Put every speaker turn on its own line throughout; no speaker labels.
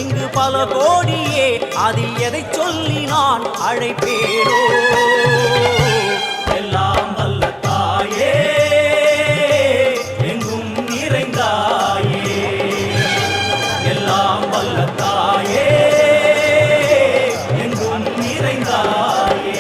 இங்கு பல கோடியே, அதில் எதை சொல்லி நான் அழைப்பேனோ? எல்லாம் வல்ல தாயே, எங்கும் நிறைந்தாயே, எல்லாம் வல்ல தாயே, எங்கும் நிறைந்தாயே.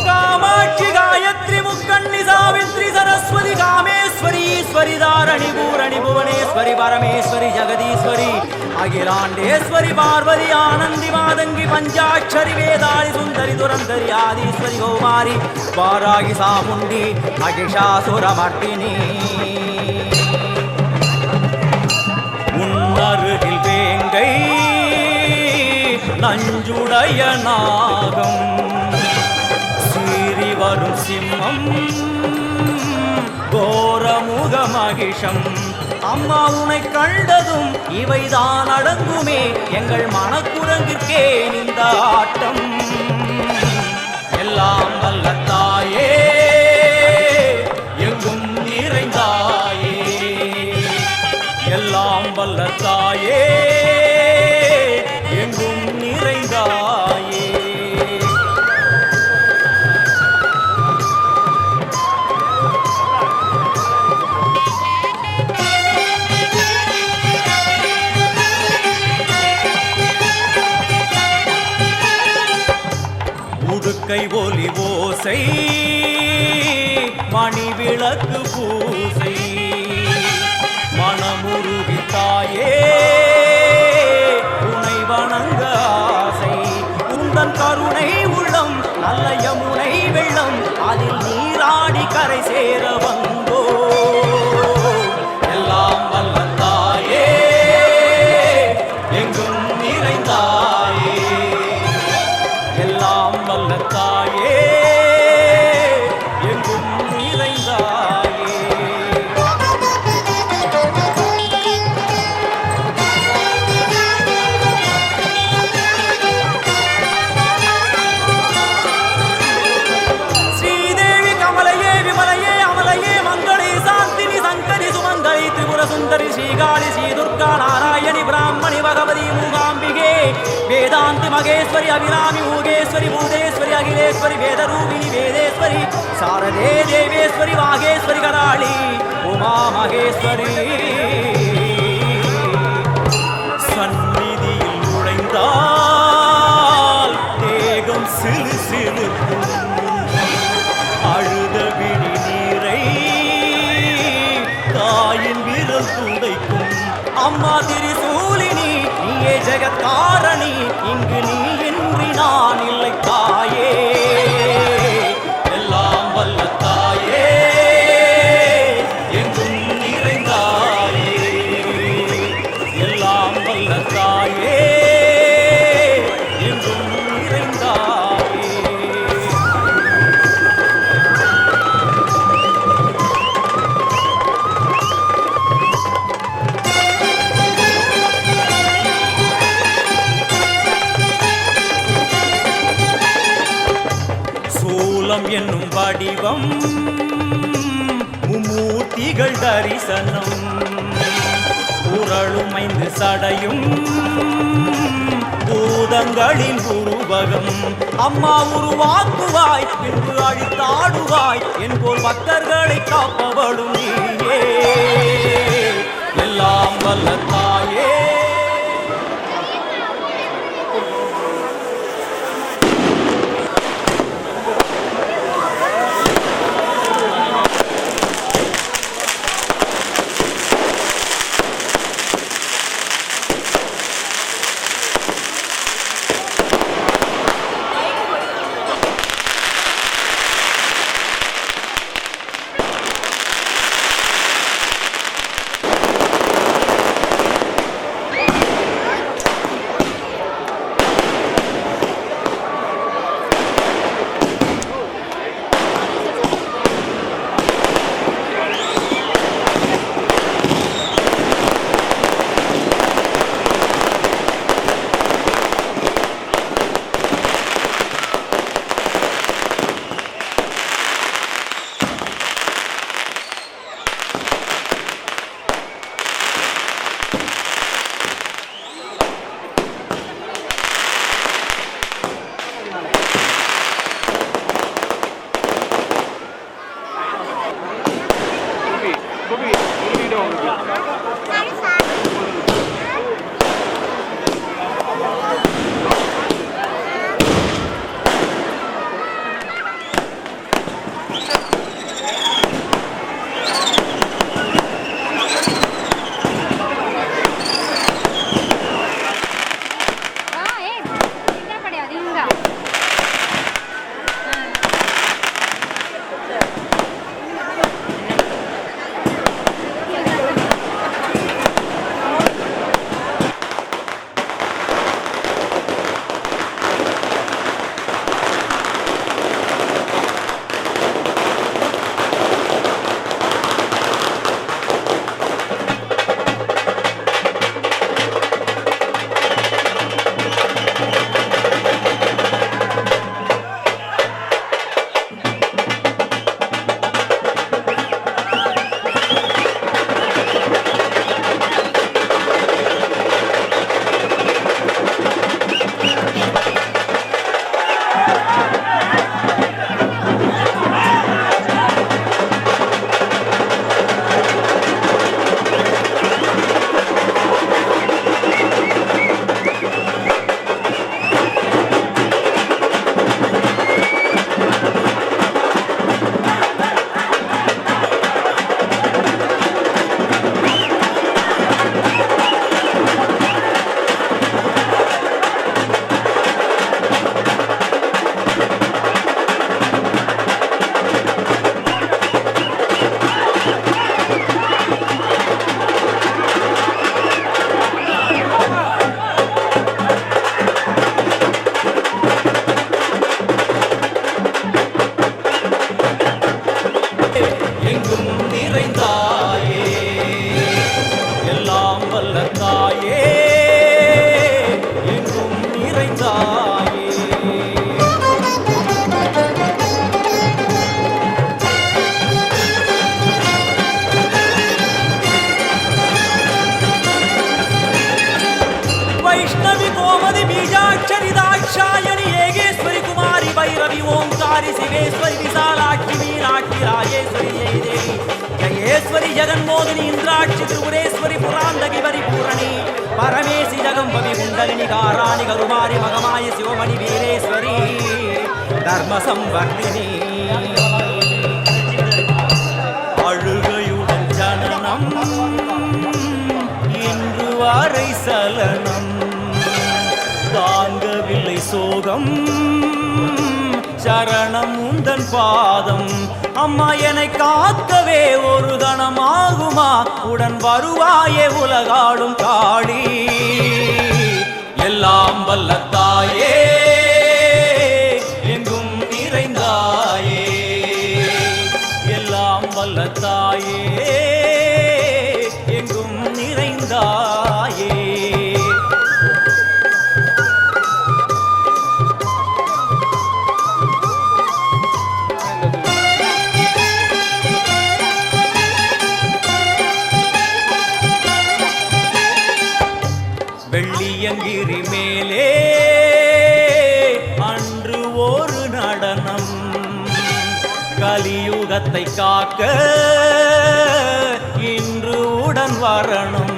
காமாட்சி, காயத்ரி, முக்கண்ணி, சாவித்ரி, சரஸ்வதி, காமேஸ்வரி, ஈஸ்வரி, தாரணி, பூரணி, புவனேஸ்வரி, பரமேஸ்வரி, ஜெகதீஸ்வரி, அகிலாண்டேஸ்வரி, பார்வதி, ஆனந்தி, மாதங்கி, பஞ்சாட்சரி, வேதாளி, சுந்தரி, துரந்தரி, ஆதீஸ்வரி, கௌமாரி, வாராகி, சாமுண்டி, மகிஷாசுரமர்த்தினி. உன்னருகில் வேங்கை நஞ்சுடைய நாகம், சீறி வரும் சிம்மம், கோரமுக மகிஷம். அம்மா உனை கண்டதும் இவைதான் அடங்குமே, எங்கள் மனக்குரங்கிற்கே இந்த ஆட்டம். எல்லாம் வல்ல தாயே, எங்கும் நிறைந்தாயே, எல்லாம் வல்ல தாயே, எங்கும் நிறைந்தாயே. உடுக்கை ஒலி ஓசை, மணி விளக்கு பூசை, மனமுருகி தாயே, உனை வணங்க ஆசை. உந்தன் கருணை உள்ளம் நல்ல யமுனை வெள்ளம், அதில் நீராடி கரை சேர வந்தோ. எல்லாம் வல்ல தாயே, எங்கும் நிறைந்தாயே, எல்லாம் வல்ல தாயே, எங்கும் நிறைந்தாயே. ஸ்ரீதேவி, கமலையே, விமலையே, அமலையே, மங்களே, சாந்தினி, சங்கரி, சுமங்கலி, திரிபுர சுந்தரி, ஸ்ரீகாளி, ஸ்ரீ துர்கா, நாராயணி, பிராமணி, பகவதி, மூகாம்பிகே, வேதாந்தி, மகேஸ்வரி, அபிராமி, மூகேஸ்வரி, பூதேஸ்வரி, அகிலேஸ்வரி, வேதரூபிணி, வேதேஸ்வரி, சாரதே, தேவேஸ்வரி, வாகேஸ்வரி, கராளி, உமா மகேஸ்வரி. சந்நிதியில் நுழைந்தால் தேகம் சிலு சிலுக்கும், அழுத விழி நீரை தாயின் விரல் துடைக்கும். அம்மா திரிசூலினி, நீயே ஜெகத்காரணி, இங்கு நீ இன்றி நான் இல்லை தாயே. எல்லாம் வல்ல தாயே, எங்கும் நிறைந்தாயே, எல்லாம் வல்ல தாயே, எங்கும் நிறைந்தாயே. சூலம் என்னும் வடிவம், மும்மூர்த்திகள் தரிசனம், உரளும் 5 சடையும், பூதங்களின் உருவகம். அம்மா உருவாக்குவாய், பின்பு அழித்தாடுவாய், என்போல் பக்தர்களை காப்பவளும் நீயே. எல்லாம் வல்ல தாயே, शिवेश्वरी विशालाक्षी मीनाक्षी राजेश्वरी जय देवी जयेश्वरी जगन्मोहिनी इंद्राक्षी त्रिपुरेश्वरी पुरांदगी परिपूरणी परमेशी जगंबवी कुंडलिनी काराणि करुमारी मगमाय शिवमणि वीरेश्वरी धर्म संवर्धिनी அழுகையுடன் ஜனனம் இன்று வரை சலனம் தாங்கவில்லை சோகம் சரணம் உந்தன் பாதம் அம்மா என்னை காக்கவே ஒரு கணமாகுமா உடன் வருவாயே உலகாடும் காளி எல்லாம் வல்ல தாயே எங்கும் நிறைந்தாயே எல்லாம் வல்ல தாயே எங்கும் நிறைந்தாயே வெள்ளியங்கிரி மேலே அன்று ஒரு நடனம் கலியுகத்தை காக்க இன்று உடன் வரணும்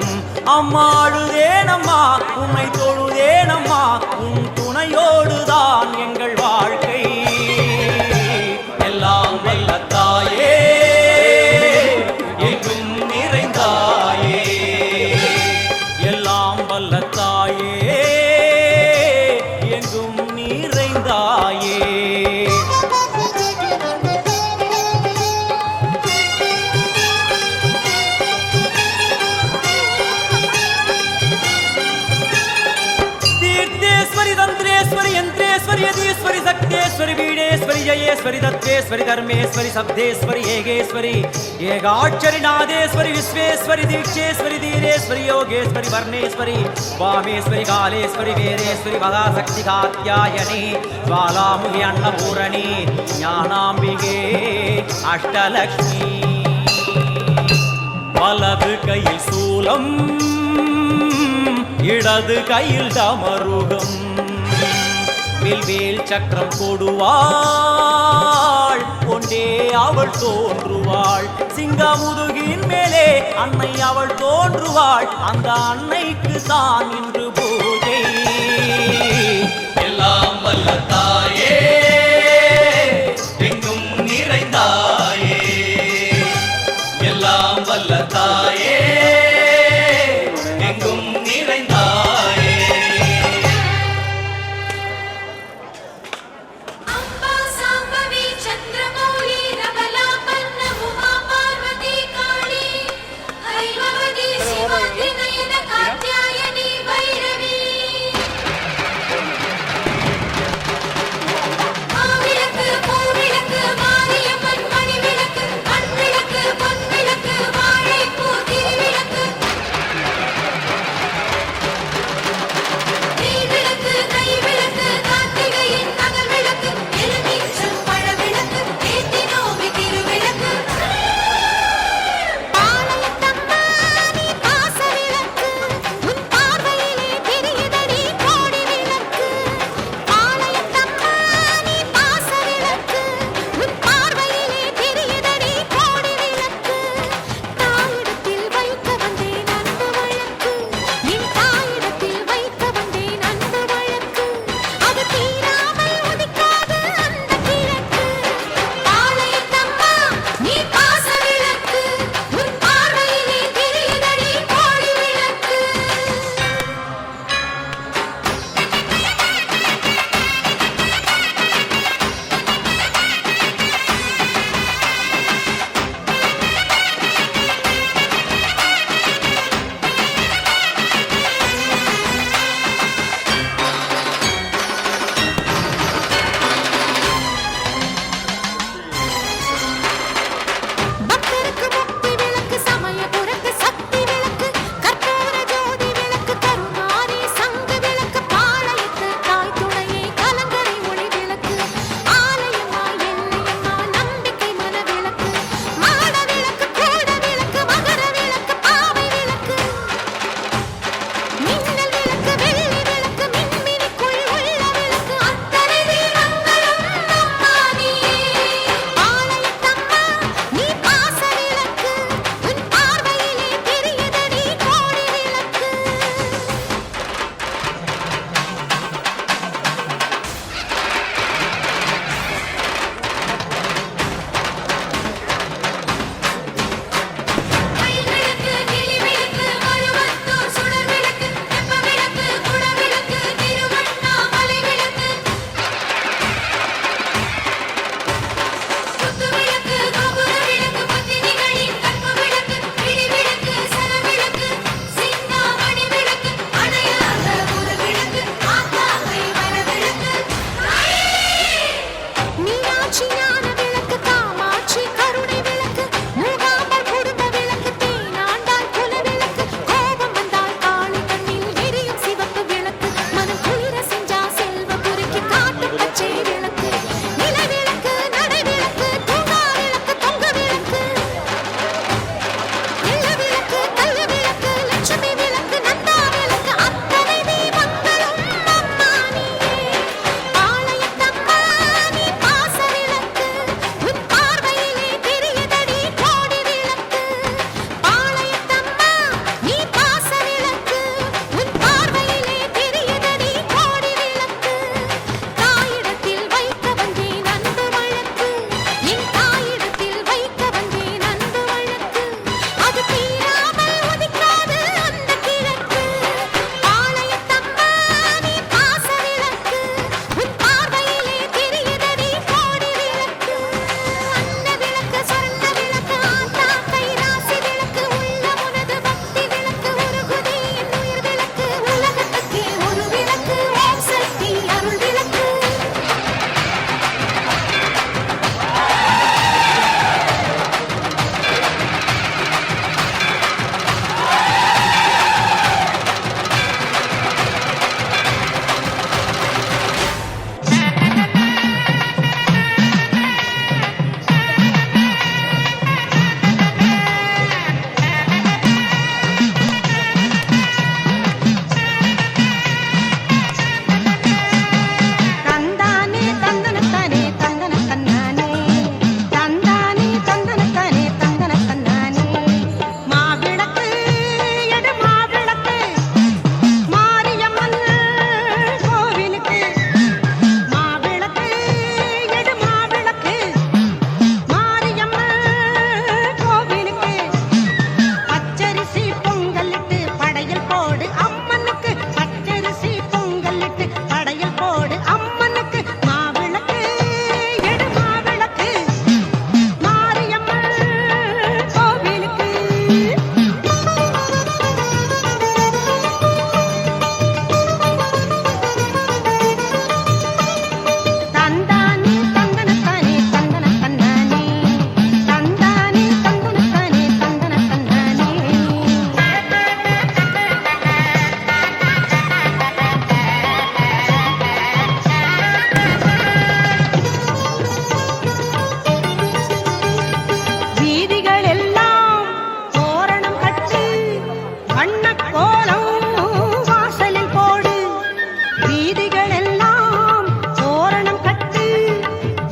அம்மா அழுதேனம்மா உன்னை தொழுதேனம்மா உன் துணையோடுதான் எங்கள் வாழ்க்கை எல்லாம் வல்ல தாயே எங்கும் நிறைந்தாயே எல்லாம் வல்ல தாயே எங்கும் நிறைந்தாயே तीर्थेश्वरी तंत्रेश्वरी यंत्रेश्वरी यदीश्वरी शक्तेश्वरी बीडेश्वरी जयेश्वरी दत्तेश्वरी धर्मेश्वरी शब्देश्वरी येगेश्वरी ஏகாட்சரி நாதேஸ்வரி விஸ்வேஸ்வரி தீட்சேஸ்வரி தீரேஸ்வரி யோகேஸ்வரி வர்ணேஸ்வரி வாமேஸ்வரி காலேஸ்வரி வேரேஸ்வரி மகாசக்தி காத்யாயணி ஜ்வாலாமுகி அன்னபூரணி ஞானாம்பிகே அஷ்டலக்ஷ்மி வலது கையில் சூலம் இடது கையில் டமருகம் வில்வேல் சக்கரம் கொடுவாள் கொண்டே அவள் தோன்றுவாள் சிங்கமுதுகின் மேலே அன்னை அவள் தோன்றுவாள் அந்த அன்னைக்கு தான் இன்று பூஜை எல்லாம் வல்ல தாயே எங்கும் நிறைந்தாயே எல்லாம் வல்ல தாயே எங்கும் நிறைந்தாயே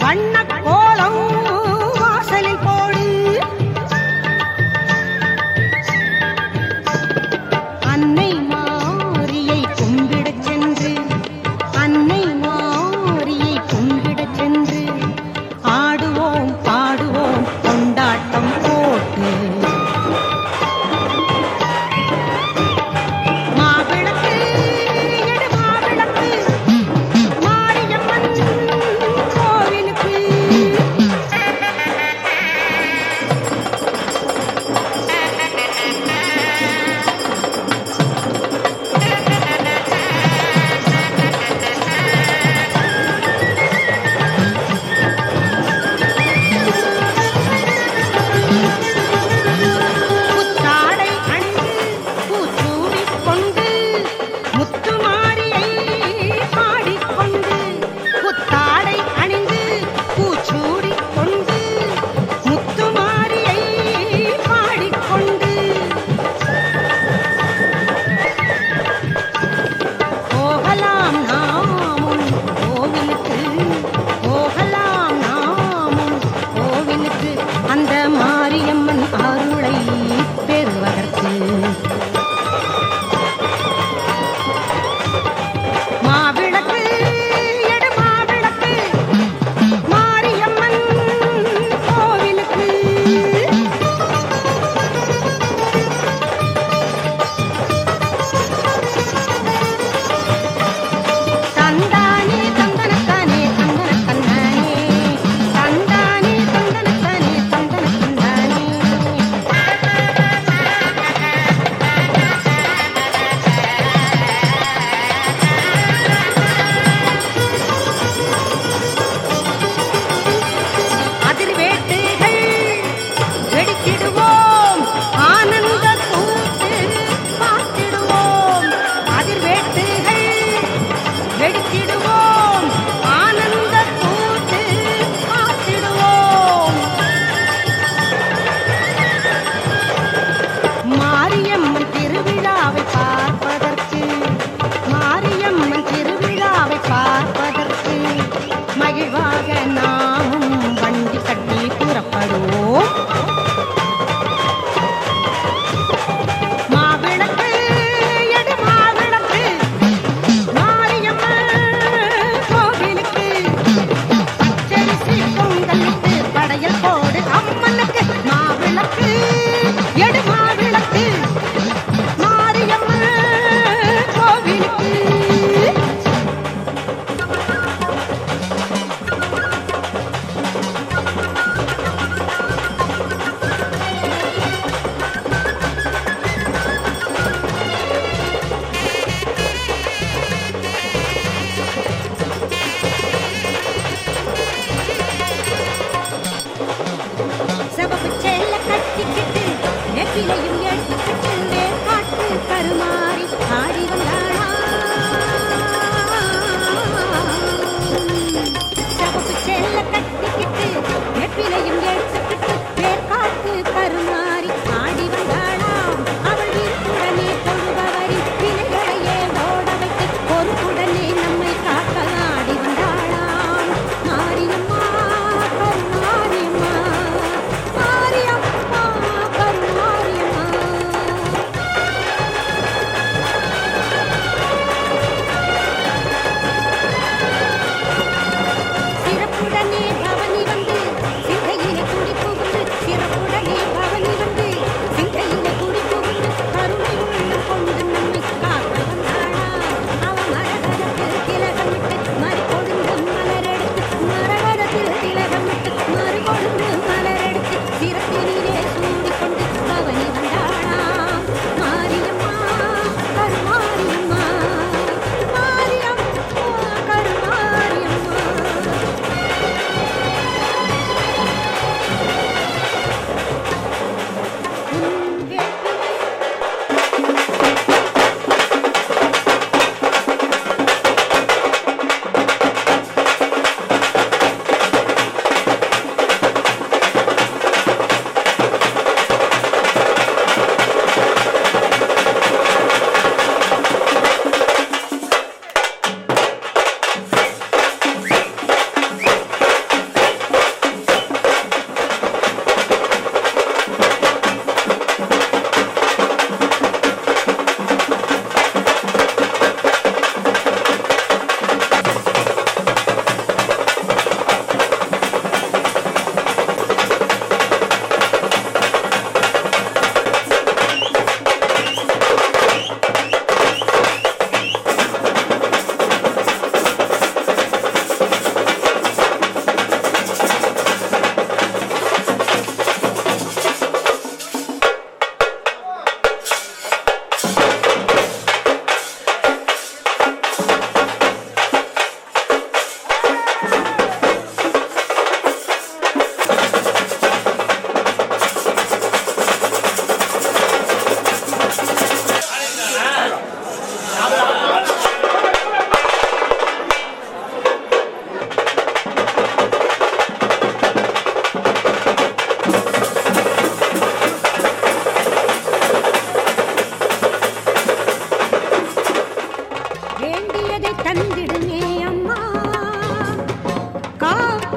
வண்ண கோலம் வாசலில் போடு. அன்னை மாரியை கும்பிடச் சென்று, அன்னை மாரியை கும்பிடச் சென்று ஆடுவோம் பாடுவோம் கொண்டாட்டம் போட்டு. மாவிளக்கு எடு மாவிளக்கு மாரியம்மன் கோவிலுக்கு.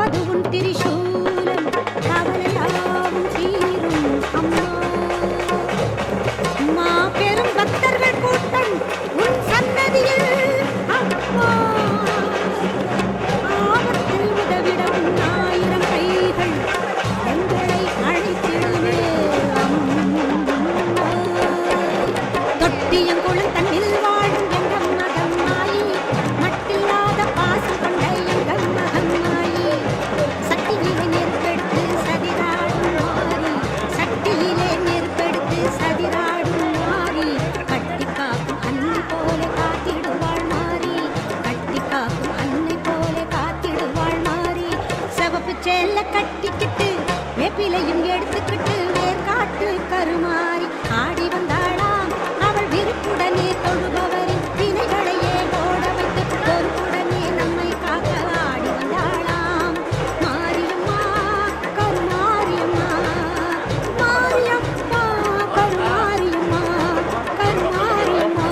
அது உன் திரிசூலம் கவலையாவும் தீரும் அம்மா மாபெரும் பக்தர்கள் கூட்டம் உன் சன்னதியில் அப்பா ஆபத்தில் உதவிட உன் 1000 கைகள் எங்களை அழைத்திடுமே அம்மா தொட்டியங்குளம் தன்னில் வாழும் எங்கள் மகமாயி மட்டில்லாத பாசம் கொண்ட எங்கள் மகமாயி சட்டியிலே நெருப்பெடுத்து சதிராடும் மாறி சட்டியிலே நெருப்பெடுத்து சதிராடும் மாறி கட்டி காக்கும் அன்னை போல காத்திடுவாள் மாறி கட்டி காக்கும் அன்னை போல காத்திடுவாள் மாறி சிவப்பு சேல கட்டிக்கிட்டு வேப்பிலையும் எடுத்துக்கிட்டு வேர்காட்டு கருமாறி ஆடி வந்தாளாம் அவள் விருப்புடனே தொழுபவரின் வினைகளையே ஓட வைத்து பொறுப்புடனே நம்மை காக்க ஆடி வந்தாளாம் மாரியம்மா கருமாரியம்மா மாரியம்மா கருமாரியம்மா கருமாரியம்மா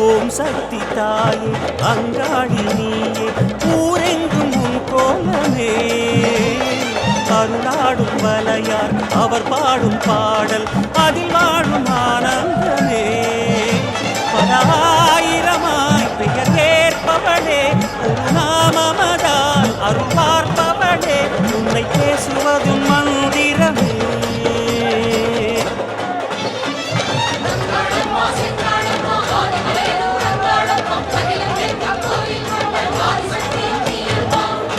ஓம் சக்தி தாயே அங்காளி நீயே ஊரெங்கும் உன் கோலமே அருளாடும் வலையார் அவர் பாடும் பாடல் அதில் வாழும் ஆனந்தமே பலாயிரமாய் பெயர் கேட்பவளே ஒரு நாமமதால் அருள் பார்ப்பவளே உன்னை பேசுவதும் மந்திரமே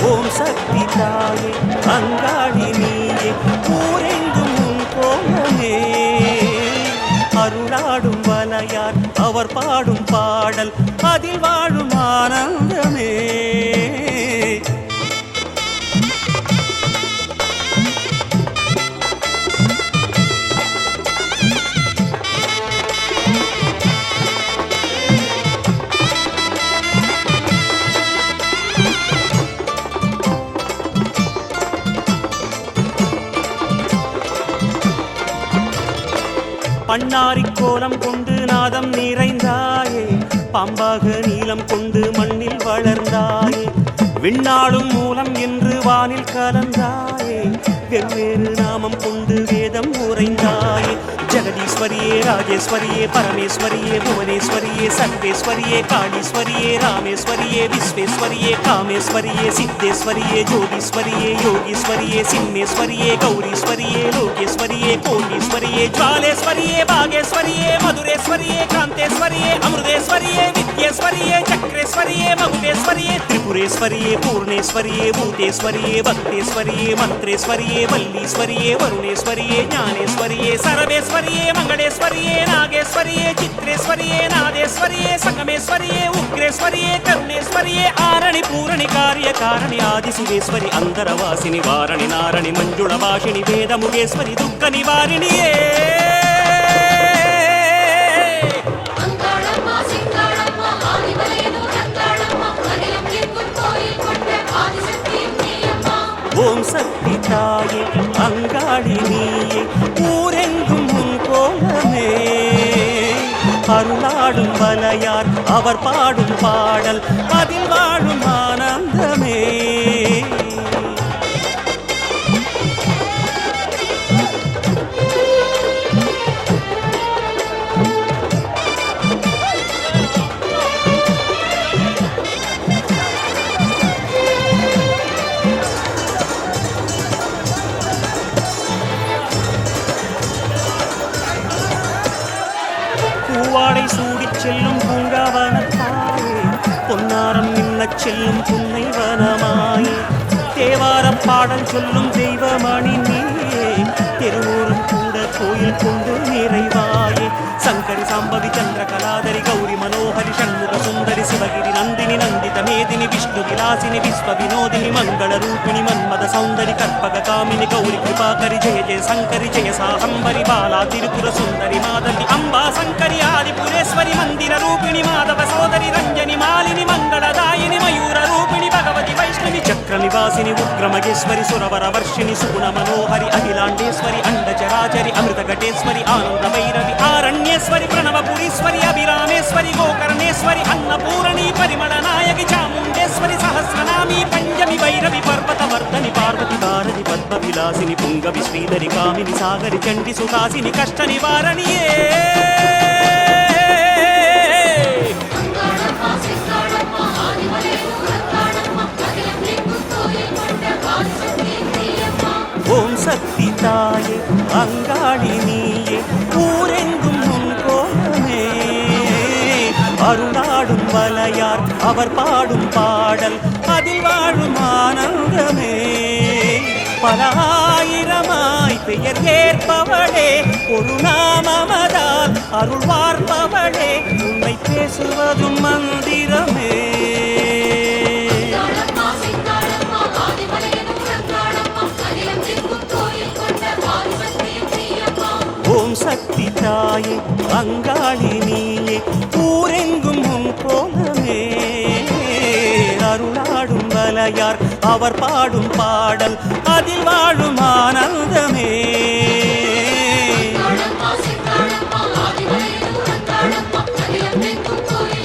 ஓம் சக்தி தாயே அங்காளி நீயே ஊரெங்கும் உன் கோலமே அருளாடும் வலையார் அவர் பாடும் பாடல் அதில் வாழும் ஆனந்தமே பண்ணாரி கோலம் கொண்டு நாதம் நிறைந்தாயே பாம்பாக நீலம் கொண்டு மண்ணில் வளர்ந்தாயே விண்ணாளும் மூலம் என்று வானில் கலந்தாயே வெவ்வேறு நாமம் கொண்டு வேதம் உரைந்தாயே ஜெகதீஸ்வரியே ராஜேஸ்வரியே பரமேஸ்வரியே புவனேஸ்வரியே சர்வேஸ்வரியே காளீஸ்வரியே ராமேஸ்வரியே விஸ்வேஸ்வரியே காமேஸ்வரியே சித்தேஸ்வரியே ஜோகீஸ்வரியே யோகீஸ்வரியே சிம்மேஸ்வரியே கௌரீஸ்வரியே லோகேஸ்வரியே கோட்டீஸ்வரியே ஜுவாலேஸ்வரியே பாகேஸ்வரியே மதுரேஸ்வரியே காந்தேஸ்வரியே அமிர்தேஸ்வரியே வித்யேஸ்வரியே சக்ரேஸ்வரியே மகுடேஸ்வரியே திரிபுரேஸ்வரியே பூர்ணேஸ்வரியே பூதேஸ்வரியே பக்தேஸ்வரியே மந்த்ரேஸ்வரியே வல்லீஸ்வரியே வருணேஸ்வரியே ஞானேஸ்வரியே சரவேஸ்வரியே மங்களேஸ்வரியே நாகேஸ்வரியே சித்ரேஸ்வரியே நாதேஸ்வரியே சங்கமேஸ்வரியே உக்ரேஸ்வரியே கருணேஸ்வரியே ஆரணி பூரணி காரிய காரணி ஆதிசிவேஸ்வரி அந்தரவாசினி வாரணி நாரணி மஞ்சுள வாஷினி வேதமுகேஸ்வரி துக்க நிவாரிணியே ஓம் சக்தி தாயே அங்காளி நீயே ஊரெங்கும் உன் கோலமே அருளாடும் வலையார் அவர் பாடும் பாடல் அதில் வாழும் ஆனந்தமே பூவாடை சூடிச் செல்லும் பூங்காவனத்தாயே பொன்னாரம் மின்னச் செல்லும் புன்னை வனமாயே தேவாரப் பாடல் சொல்லும் தெய்வமணி நீயே தெருவோரும் கூட கோயில் கொண்டு நிறைவாயே சங்கரி சாம்பவி சந்திர கலாதரி கௌரி மனோகரி ஷண்முக சுந்தரி சிவகிரி நந்தினி நந்தித மேதினி விஷ்ணு விலாசினி விஸ்வ வினோதினி மங்கள ரூபிணி மன்மத சௌந்தரி கற்பக காமினி கௌரி கிருபாகரி ஜெய ஜெய சங்கரி ஜெய சாகம்பரி பாலா திரிபுர சுந்தரி மாதவி அம்பா சங்கரி ஆதிபுரேஸ்வரி மந்திர ரூபிணி மாதவ சோதரி ரஞ்சனி மாலினி மங்களதாயினி மயூர ரூபிணி பகவதி வைஷ்ணவி சக்கர நிவாசினி உக்ரமகேஸ்வரி சுரவர வர்ஷிணி சுகுண மனோஹரி அகிலாண்டேஸ்வரி அண்டச்சராச்சரி அமிர்தகட்டேஸ்வரி ஆனந்த வைரவி ஆரண்யேஸ்வரி பிரணவபுரீஸ்வரி அபிராமேஸ்வரி கோகர்ணேஸ்வரி அன்னபூரணி பரிமள நாயகி சாமுண்டேஸ்வரி சஹஸ்ரநாமி பஞ்சமி வைரவி பர்வதவர்தனி பார்வதி பாரதி பத்ம விலாசினி புங்கவி ஸ்ரீதரி காமினி சாகரி சண்டி சுகாசினி கஷ்ட நிவாரணியே ஓம் சக்தி தாயே அங்காளி நீயே ஊரெங்கும் உன் கோலமே அருளாடும் வலையார் அவர் பாடும் பாடல் அதில் வாழும் ஆனந்தமே பலாயிரமாய் பெயர் கேட்பவளே ஒரு நாமமதால் அருள் பார்ப்பவளே உன்னை பேசுவதும் மந்திரமே ஓம் சக்தி தாயே அங்காளி நீயே ஊரெங்கும் உன் கோலமே அருளாடும் வலையார் அவர் பாடும் பாடல் அதில் வாழும் ஆனந்தமே
ஆதிமலையில் உறங்காளம்மா, ஆதிமலையில் உறங்காளம்மா, அகிலம் எங்கும் கோயில்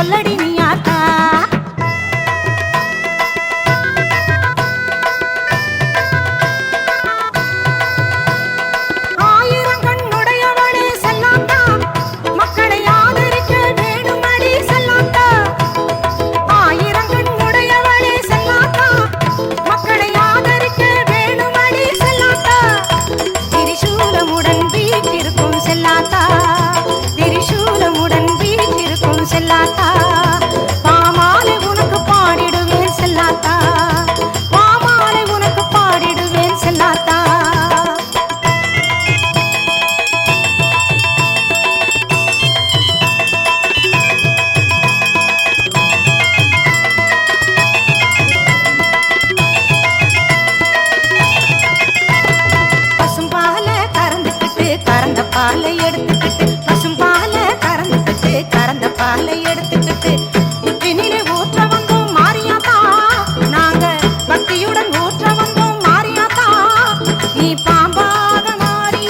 சொல்லடி நீ ஆத்தா பாலை எடுத்துக்கிட்டு பசும் பாலை கறந்துக்கிட்டு கறந்த பாலை எடுத்துக்கிட்டு புத்தினிலே ஊற்ற வந்தோம் மாரியாத்தா நாங்க பக்தியுடன் ஊற்ற வந்தோம் மாரியாத்தா நீ பாம்பாக மாறி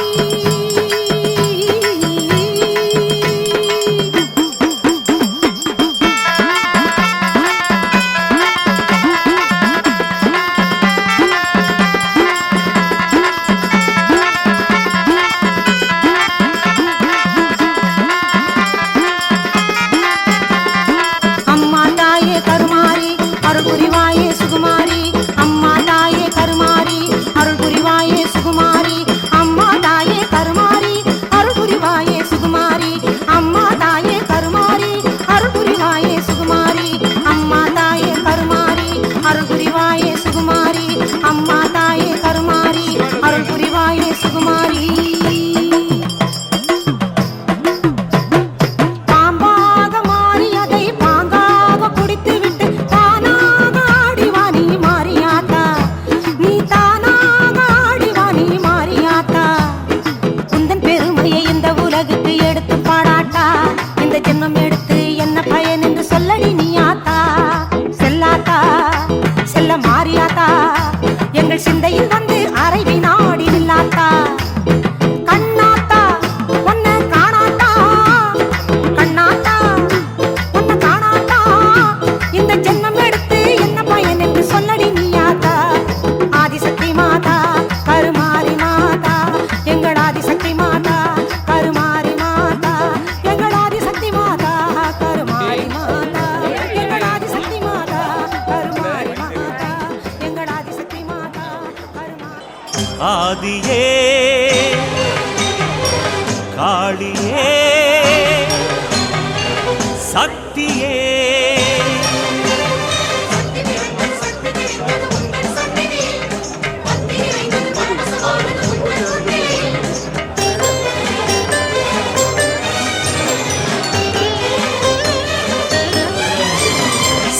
எங்கள் சிந்தையில் வந்து அரை வினாடி நில்லாத்தா கண்ணாத்தா ஒன்ன காணாத்தா கண்ணாத்தா ஒன்ன காணாத்தா இந்த ஜென்மம் எடுத்து என்ன பயன் என்று சொல்லடி நீயாத்தா ஆதிசக்தி மாதா கருமாரி மாதா எங்கள் ஆதிசக்தி மாதா கருமாரி மாதா எங்கள் ஆதிசக்தி மாதா கருமாரி மாதா எங்கள் ஆதிசக்தி மாதா கருமாரி மாதா எங்கள் ஆதிசக்தி மாதா
ஆதியே காளியே சக்தியே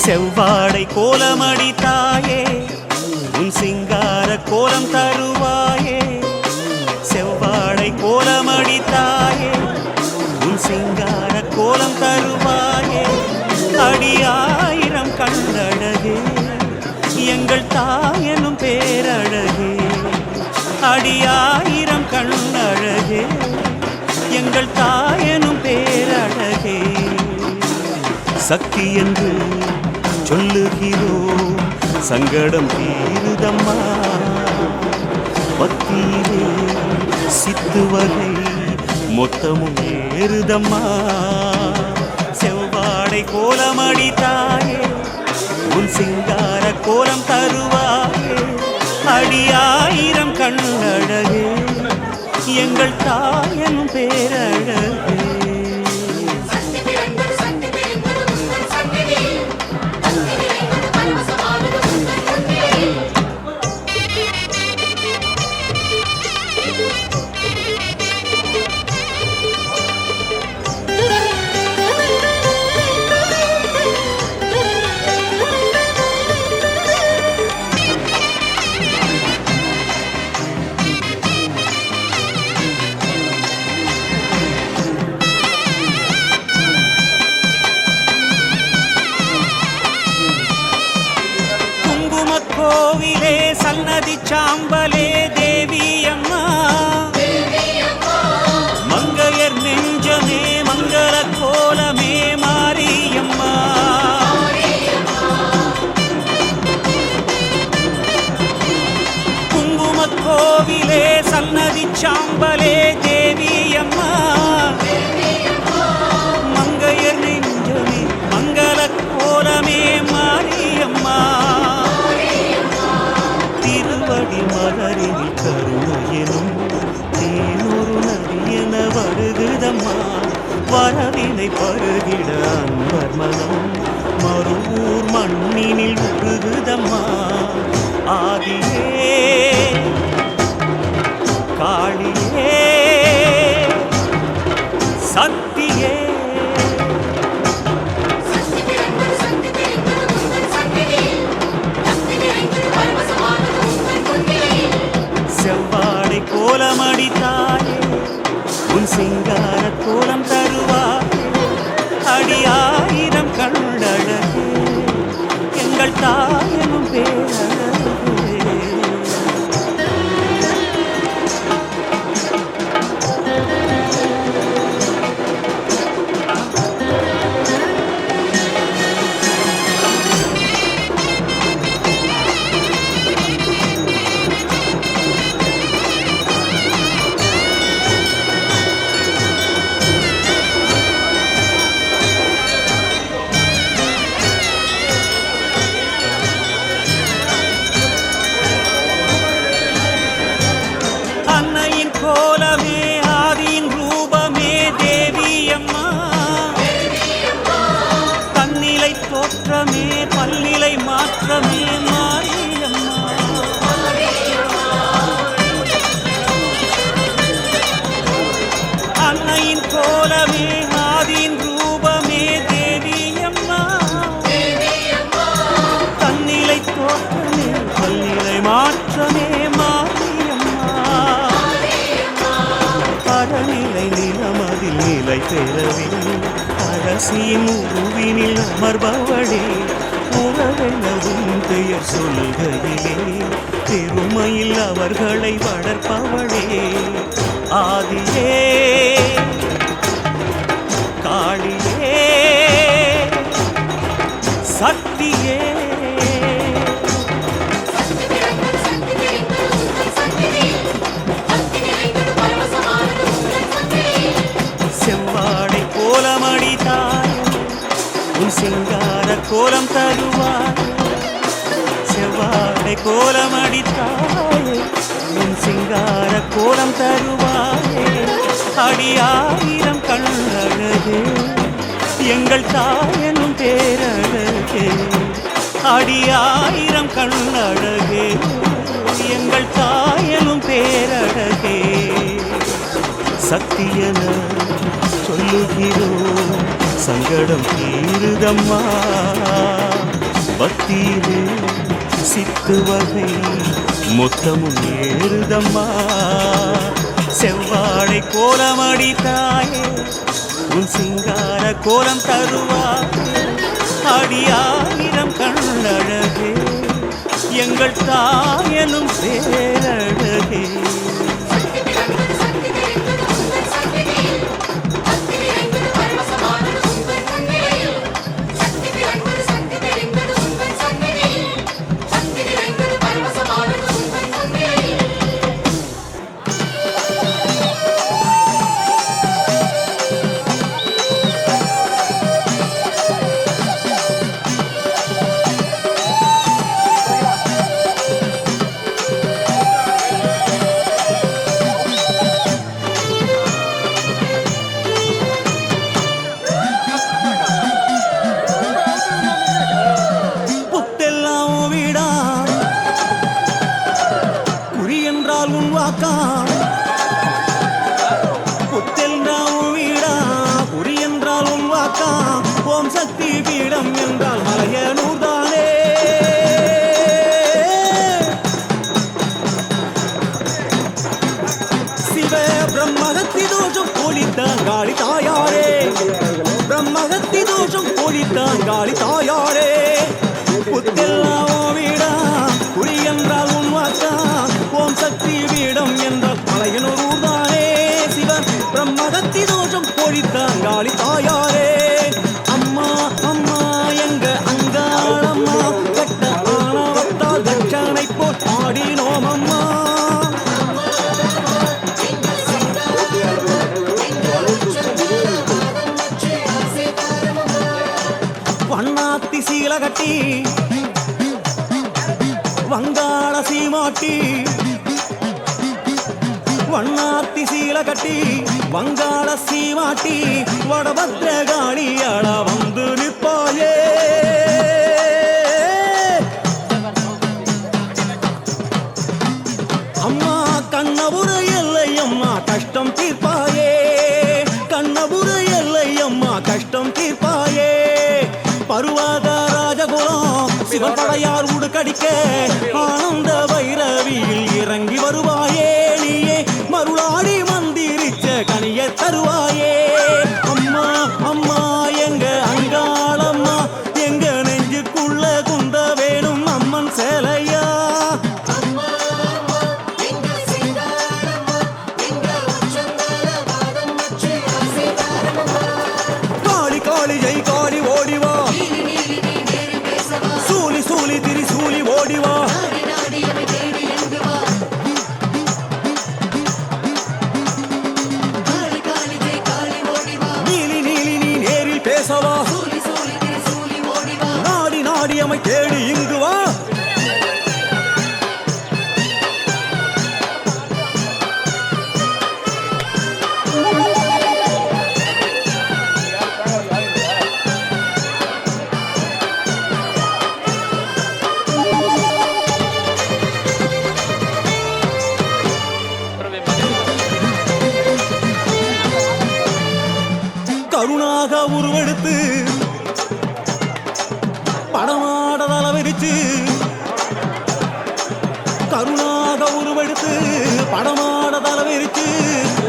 செவ்வாடை கோலமடி தாயே உன் சிங்கார கோலம் தருவாயே செவ்வாடை கோலமடி தாயே உன் சிங்கார கோலம் தருவாயே அடியாயிரம் கண்ணழகே எங்கள் தாயனும் பேரழகே அடியாயிரம் கண்ணழகே எங்கள் தாயனும் பேரழகே சக்தி என்று சொல்லுகிறோம் சங்கடம் தீருதம்மா பக்தியிலே சித்து வகை மொத்தமும் ஏறுதம்மா செவ்வாடை கோலமடி தாயே உன் சிங்கார கோலம் தருவாயே அடியாயிரம் கண்ணழகே எங்கள் தாயனும் பேரழகே கோவிலே சன்னதி சாம்பலே தேவி அம்மா மங்கையர் நெஞ்சமே மங்கள கோலமே மாரியம்மா மனம் மறுவூர் மண்ணினில் உருகுதம்மா. ஆதியே காளியே சக்தியே செவ்வாடை கோலமடித்தாயே உன் சிங்கார கோலம் தருவாயே. அடியாயிரம் கண்டழகே எங்கள் தாயனும் பேரழகே. கோலமே ஆதியின் ரூபமே தேவியம்மா. தன்னிலை தோற்றமே பல்நிலை மாற்றமே மாரியம்மா. அன்னையின் கோலமே ஆதியின் ரூபமே தேவியம்மா. தன்னிலை தோற்றமே பல்நிலை மாற்றமே நிலை நிலமதில் நிலை பெறவே அரசியின் உருவினில் அமர்பவளே. உறவெனவும் பெயர் சொல்கையிலே பெருமையில் அவர்களை வளர்ப்பவளே. ஆதியே காளியே சக்தியே சிங்கார கோலம் தருவாய். செவ்வாடை கோலமடித்தாயே உன் சிங்கார கோலம் தருவாயே. அடியாயிரம் கண்ணழகே எங்கள் தாயனும் பேரழகே. அடியாயிரம் கண்ணழகே எங்கள் தாயனும் பேரழகே. சக்தியென சொல்லுகிறோம் சங்கடம் தீருதம்மா. பக்தியிலே சித்து வகை மொத்தமும் ஏறுதம்மா. செவ்வாடை கோலமடித்தாயே உன் சிங்கார கோலம் தருவாயே. அடியாயிரம் கண்ணழகே எங்கள் தாயனும் பேரழகே. ஓம் சக்தி பீடம் என்றால் மலையனூர் தானே. சிவ பிரம்மகத்தி தோஷம் ஒழித்தான் காளி தாயாரே. பிரம்மகத்தி தோஷம் ஒழித்தான் காளி தாயாரே. புத்தெல்லாம் வீடா குறி என்றால் உன்வாக்கா. ஓம் சக்தி பீடம் என்றால் மலையனூர் தானே. சிவன் பிரம்மகத்தி தோஷம் ஒழித்தான் காளி தாயாரே. அம்மா அம்மா எங்க அங்காளம்மா கட்ட ஆணவத்தால் தட்சணை போல் ஆடினோம் அம்மா. வண்ணாத்தி சீல கட்டி வங்காள சீமாட்டி வண்ணாத்தி சீல கட்டி வங்காள சீமாட்டி வடபத்ரகாளியாள வந்து நிற்பாயே அம்மா கண்ணபுர எல்லை அம்மா கஷ்டம் தீர்ப்பாயே கண்ணபுர எல்லை அம்மா கஷ்டம் தீர்ப்பாயே பருவாத ராஜகுலம் சிவபடையார் உடுக்கடிக்க ஆனந்த வைரவியில் இறங்கி வருவாயே நீயே மருளாடி மந்திரிச்ச கனிய தருவாயே அம்மா அம்மா எங்க அங்காளம்மா எங்க நெஞ்சுக்குள்ள குந்த வேணும் அம்மன் சேலையா காளி காளி ஜெய் காளி ஓடிவா சூலி சூலி திரி சூலி ஓடிவா நீலி நீலி நீ நேரில் பேசவா நாடி நாடி அமை தேடி இங்கு வா கருணாக உருவெடுத்து படமாட தலவிரிச்சு கருணாக உருவெடுத்து படமாட தலவிரிச்சு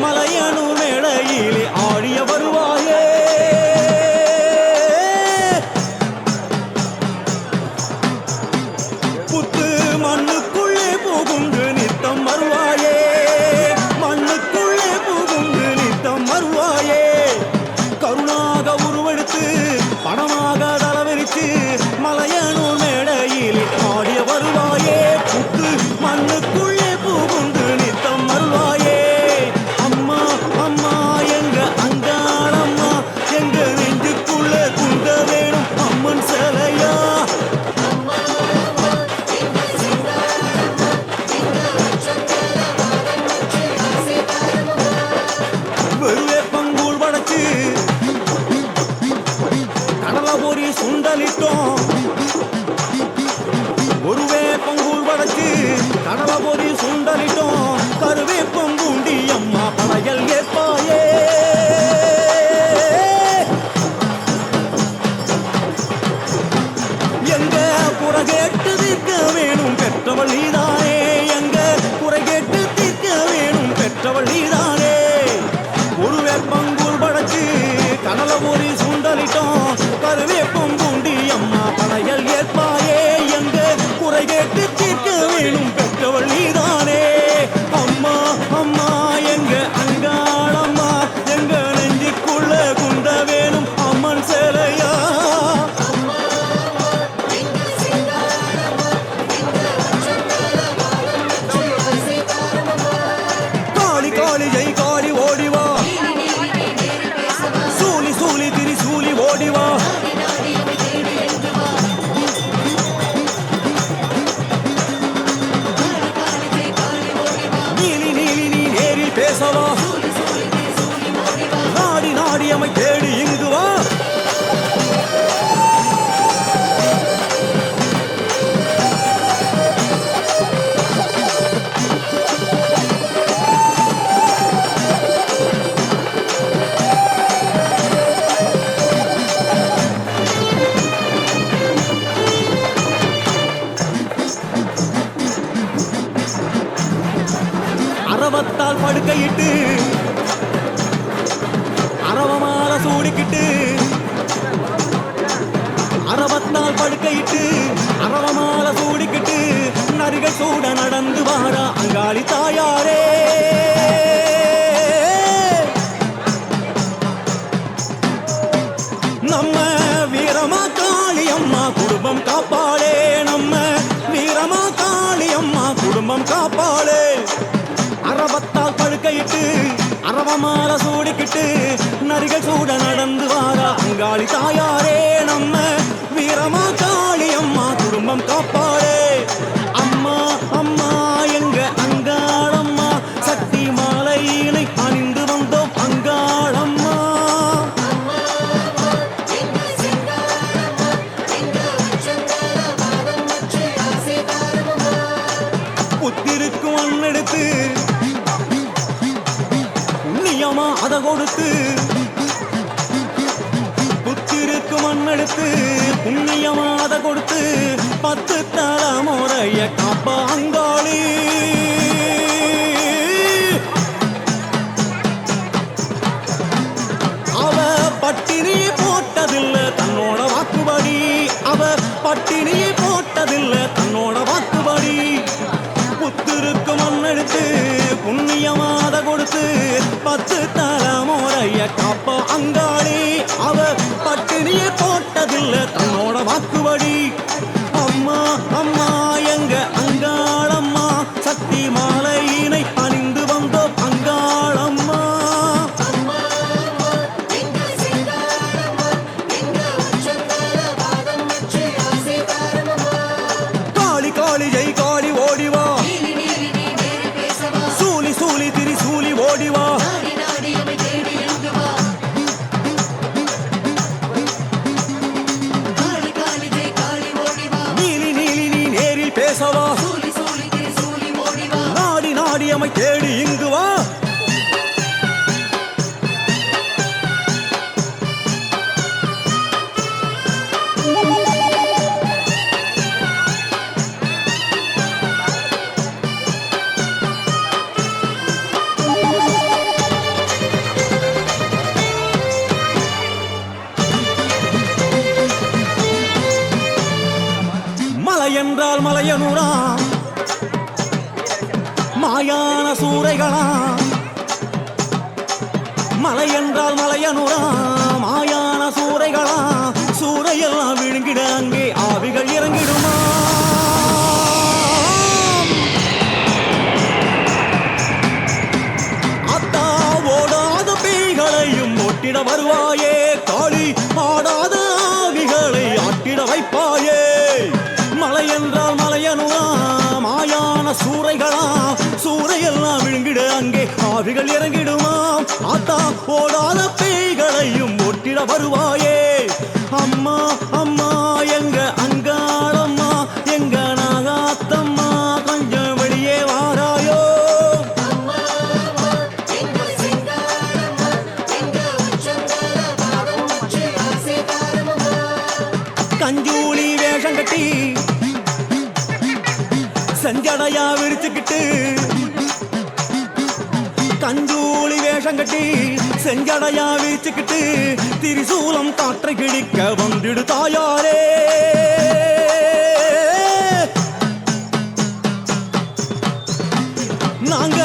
மலையனு மேடையிலே ஆடிய வருவாயே புத்து மண்ணுக்குள்ளே புகுந்து நித்தம் வருவாயே மண்ணுக்குள்ளே புகுந்து நித்தம் வருவாயே கருணாக உருவெடுத்து பணமாக தலவிரித்து மலையனூர் மேடையில் ஆடிய வருவாயே புத்து மண்ணுக்குள்ளே புகுந்து நித்தம் வருவாயே அம்மா அம்மா எங்க அங்காளம்மா எங்க நெஞ்சுக்குள்ள குந்த வேணும் அம்மன் சேலையா வெறுவே பங்கூழ் படைச்சு கடலபொரி சுண்டலிட்டோம் ஒருவே பங்கூழ் படைச்சு கடலபொரி சுண்டலிட்டோம் கருவேப்பம் பூண்டி அம்மா படையல் ஏற்பாயே எங்க குறைகேட்டு தீர்க்க வேணும் பெற்றவள் நீதானே எங்க குறைகேட்டு தீர்க்க வேணும் பெற்றவள் நீதானே ஒருவே பங்கூழ் படைச்சு கடலபொரி சுண்டலிட்டோம் கருவேப்பம் பூண்டி அம்மா படையல் ஏற்பாயே எங்க குறைகேட்டு தீர்க்க வேணும் பெற்றவள் நீதானே அம்மா அம்மா எங்க அங்காளம்மா எங்க நெஞ்சுக்குள்ள குந்த வேணும் அம்மன் சேலையா காளி காளி ஜெய் காளி ஓடிவா சூலி சூலி திரி சூலி ஓடிவா நீலி நீலி நீ நேரில் பேசவா நாடி நாடி அமை தேடி இங்கு வா அரவத்தால் படுக்கையிட்டு அரவமால சூடிக்கிட்டு அரவத்தால் படுக்கையிட்டு அரவமால சூடிக்கிட்டு நரிகள் சூட நடந்து வாரா அங்காளி தாயாரே நம்ம வீரமா காளி அம்மா குடும்பம் காப்பாளே நம்ம வீரமா காளி அம்மா குடும்பம் காப்பாளே அரவத்தால் படுக்கையிட்டு அரவமால சூடிக்கிட்டு நரிகள் சூட நடந்து வாரா அங்காளி தாயாரே நம்ம வீரமா காளி அம்மா குடும்பம் காப்பாளே அம்மா அம்மா எங்க அங்காளம்மா சக்தி மாலை அத கொடுத்து புத்திருக்கு மண்ணெடுத்து புண்ணியமாத கொடுத்து 10 தலைமுறைய காப்பா அங்காளி. அவ பட்டினியை போட்டதில்ல தன்னோட வாக்குபடி, அவ பட்டினியை போட்டதில்ல தன்னோட வாக்குபடி. புத்திருக்கு மண்ணெடுத்து புண்ணியமாத கொடுத்து 10 தலைமுறைய காப்பா அங்காளி. அவ பட்டினியை போட்டதில்ல தன்னோட வாக்குபடி. அம்மா அம்மா எங்க அங்காளம்மா, சக்தி மாலையினை அணிந்து வந்தோம் அங்காளம்மா. காளி காளி ஜெய் காளி ஓடிவா, சூலி சூலி திரி சூலி ஓடிவா. நீலி நீலி நீ நேரில் பேசவா, நாடி நாடி அமை தேடி இங்கு வா. மலை என்றால் மலையனூரா, மாயான சூறைகளா. மலை என்றால் மலையனூரா, மாயான சூறைகளா. சூறையெல்லாம் விழுங்கிட அங்கே ஆவிகள் இறங்கிடுமா. அத்தா ஓடாத பேய்களையும் ஒட்டிட வருவாயே காளி, ஆடாத ஆவிகளை ஆட்டிட வைப்பாயே. மலை என்றால் மலையனுவா, மாயான சூறைகளா. சூறையெல்லாம் விழுங்கிட அங்கே ஆவிகள் இறங்கிடுமாம். ஆத்தா ஓடாத பேய்களையும் ஒட்டிட வருவாயே. அம்மா அம்மா எங்க அங்காளம்மா, எங்க நாகாத்தம்மா, கொஞ்சம் வெளியே வாராயோ. கஞ்சூலி வேஷம் கட்டி செஞ்சடையா விரிச்சுக்கிட்டு, கஞ்சூலி வேஷம் கட்டி செஞ்சடையா விரிச்சுக்கிட்டு, திரிசூலம் காற்றை கிழிக்க வந்திடு தாயாரே. நாங்க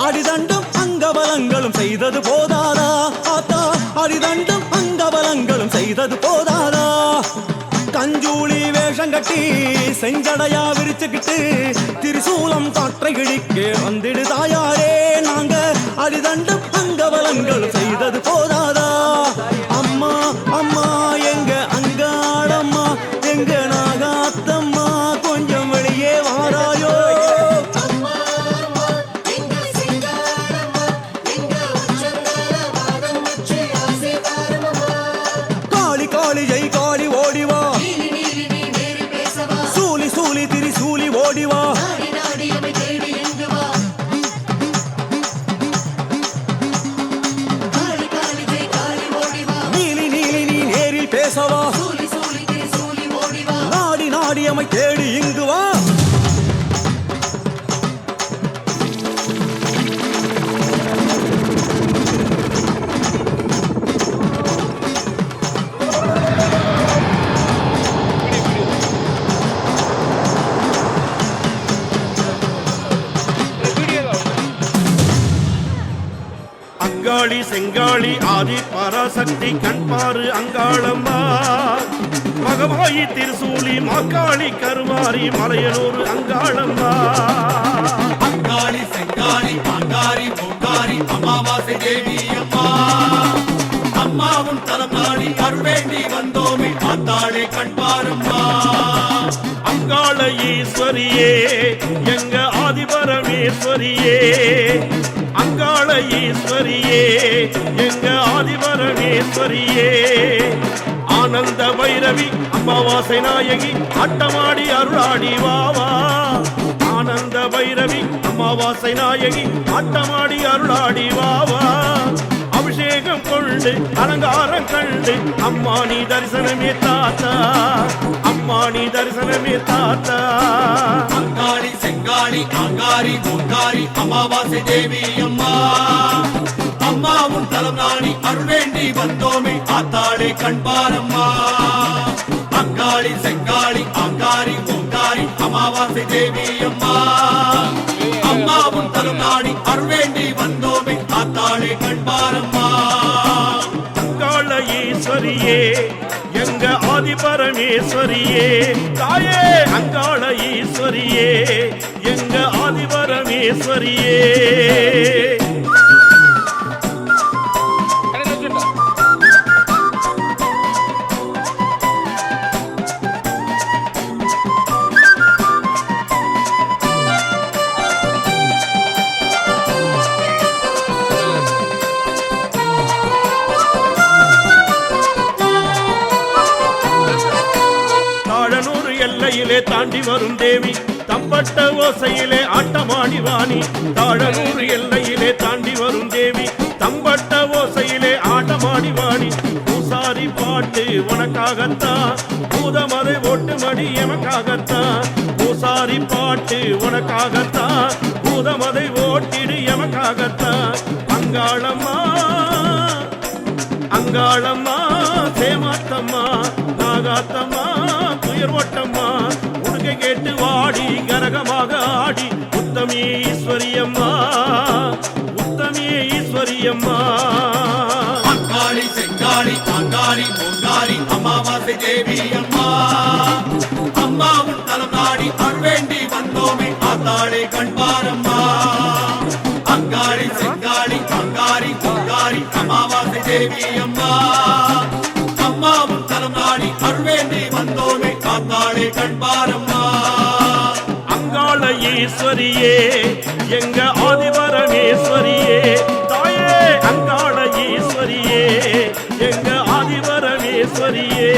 அடிதண்டும் அங்கபலங்களும் செய்தது போதாதா. ஆத்தா அடிதண்டும் அங்கபலங்களும் செய்தது போதாதா. கஞ்சூலி வேஷம் கட்டி செஞ்சடையா விரிச்சுக்கிட்டு, திரிசூலம் காற்றை கிழிக்க வந்திடு தாயாரே. நாங்க அடிதண்டும் அங்கபலங்களும் செய்தது போதாதா. அம்மா அம்மா எங்க அங்காளம்மா, எங்க நாகாத்தம்மா, கொஞ்சம் வெளியே வாராயோ. காளி காளி ஜெய் காளி ஓடிவா, சூலி சூலி திரி சூலி ஓடிவா. நீலி நீலி நீ நேரில் பேசவா, நாடி நாடி அமை தேடி இங்கு வா.
அங்காளி செங்காளி ஆதி பராசக்தி கண்பாறு அங்காளம்மா, மகவாயி திருசூலி மாக்காளி கருமாரி மலையனூர் அங்காளம்மா.
அங்காளி செங்காளி அங்காரி பொங்காரி அமாவாசை தேவி அம்மா, அம்மாவும் தலம் நாடி அருள்வேண்டி வந்தோமே ஆத்தாளே கண்பாரம்மா.
அங்காள ஈஸ்வரியே எங்க ஆதிபரமேஸ்வரியே, அங்காள ஈஸ்வரியே எங்க ஆதிபரமேஸ்வரியே. ஆனந்த பைரவி அமாவாசை நாயகி ஆட்டமாடி அருளாடி வாவா. ஆனந்த பைரவி அமாவாசை நாயகி ஆட்டமாடி அருளாடி வாவா. அபிஷேக அபிஷேகம் கொண்டு அலங்காரம் கண்டு அம்மா நீ தரிசனமே தாத்தா, அம்மா நீ தரிசனமே தாத்தா.
அங்காளி செங்காளி அங்காரி பொங்காரி அமாவாசை தேவி அம்மா, அம்மா உன் தலம் நாடி அருள் வேண்டி வந்தோமே ஆத்தாளே கண்பாரம்மா. அங்காளி செங்காளி அங்காரி பொங்காரி அமாவாசை தேவி அம்மா, அம்மா உன் தலம் நாடி அருள் வேண்டி வந்தோமே ஆத்தாளே கண்பாரம்மா.
அங்காள ஈஸ்வரியே எங்க ஆதி பரமேஸ்வரியே தாயே, அங்காள ஈஸ்வரியே எங்க ஆதி பரமேஸ்வரியே. எல்லையிலே தாண்டி வரும் தேவி தம்பட்ட ஓசையிலே ஆட்டமாடி வாணி. தாழனூர் எல்லையிலே தாண்டி வரும் தேவி தம்பட்ட ஓசையிலே ஆட்டமாடி வாணி. பூசாரி பாட்டு உனக்காகத்தான், பூதமதை ஓட்டு மடி எமக்காகத்தான். பூசாரி பாட்டு உனக்காகத்தான், பூதமதை ஓட்டிடு எமக்காகத்தான். அங்காளம்மா அங்காளம்மா சேமாத்தம்மா நாகாத்தம்மா துயர் ஓட்டம்மா, உடுக்கை கேட்டு வாடி கரகமாக ஆடி உத்தமியே ஈஸ்வரியம்மா, உத்தமியே ஈஸ்வரியம்மா.
அங்காளி செங்காளி அங்காரி பொங்காரி அமாவாசை தேவி அம்மா, அம்மா உன் தலம் நாடி அருள் வேண்டி வந்தோமே ஆத்தாளே கண்பாரம்மா. அங்காளி செங்காளி அங்காரி பொங்காரி அமாவாசை தேவி அம்மா, அம்மா உன் தலம் நாடி அருள் வேண்டி வந்தோமே ஆத்தாளே கண்பாரம்மா.
அங்காள ஈஸ்வரியே எங்க ஆதிபரமேஸ்வரியே தாயே, அங்காள ஈஸ்வரியே எங்க ஆதிபரமேஸ்வரியே.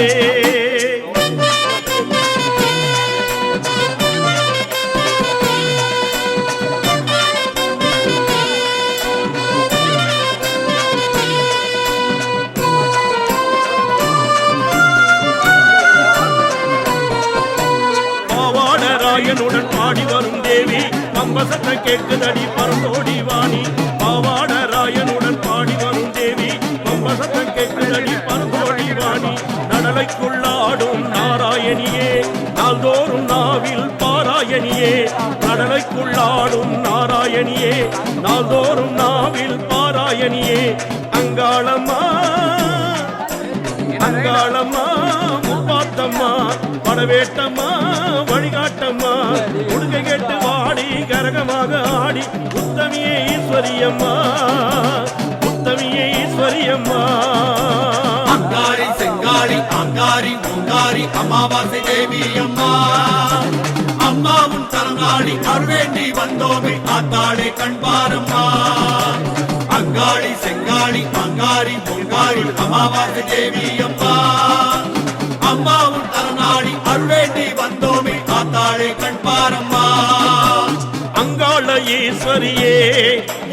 பாவாடராயனுடன் பாடி வரும் தேவி பம்பசத்த கேட்குதடி பரந்தோடி வாணி. பாவாடராயனுடன் பாடி வரும் தேவி பம்பசத்த கேட்குதடி பரந்தோடி வாணி. நடலைக்குள்ளாடும் நாராயணியே நாள்தோறும் நாவில் பாராயணியே, நடலைக்குள்ளாடும் நாராயணியே நாள்தோறும் நாவில் பாராயணியே. அங்காளம்மா அங்காளம்மா முப்பாத்தம்மா படவேட்டம்மா வழிகாட்டம்மா, உடுகை கேட்டு வாடி கரகமாக ஆடி உத்தமியே ஈஸ்வரியம்மா, உத்தமியே ஈஸ்வரியம்மா.
அங்காரி செங்காரி அங்காரி பொங்காரி அமாவாசை தேவி அம்மா, அம்மா உன் தலம் நாடி அருள் வேண்டி வந்தோமே ஆத்தாளே கண்பாரம்மா. அங்காளி செங்காளி அங்காரி பொங்காரி அமாவாசை தேவி அம்மா, அம்மா உன் தலம் நாடி அருள் வேண்டி வந்தோமே ஆத்தாளே கண்பாரம்மா.
அங்காள ஈஸ்வரியே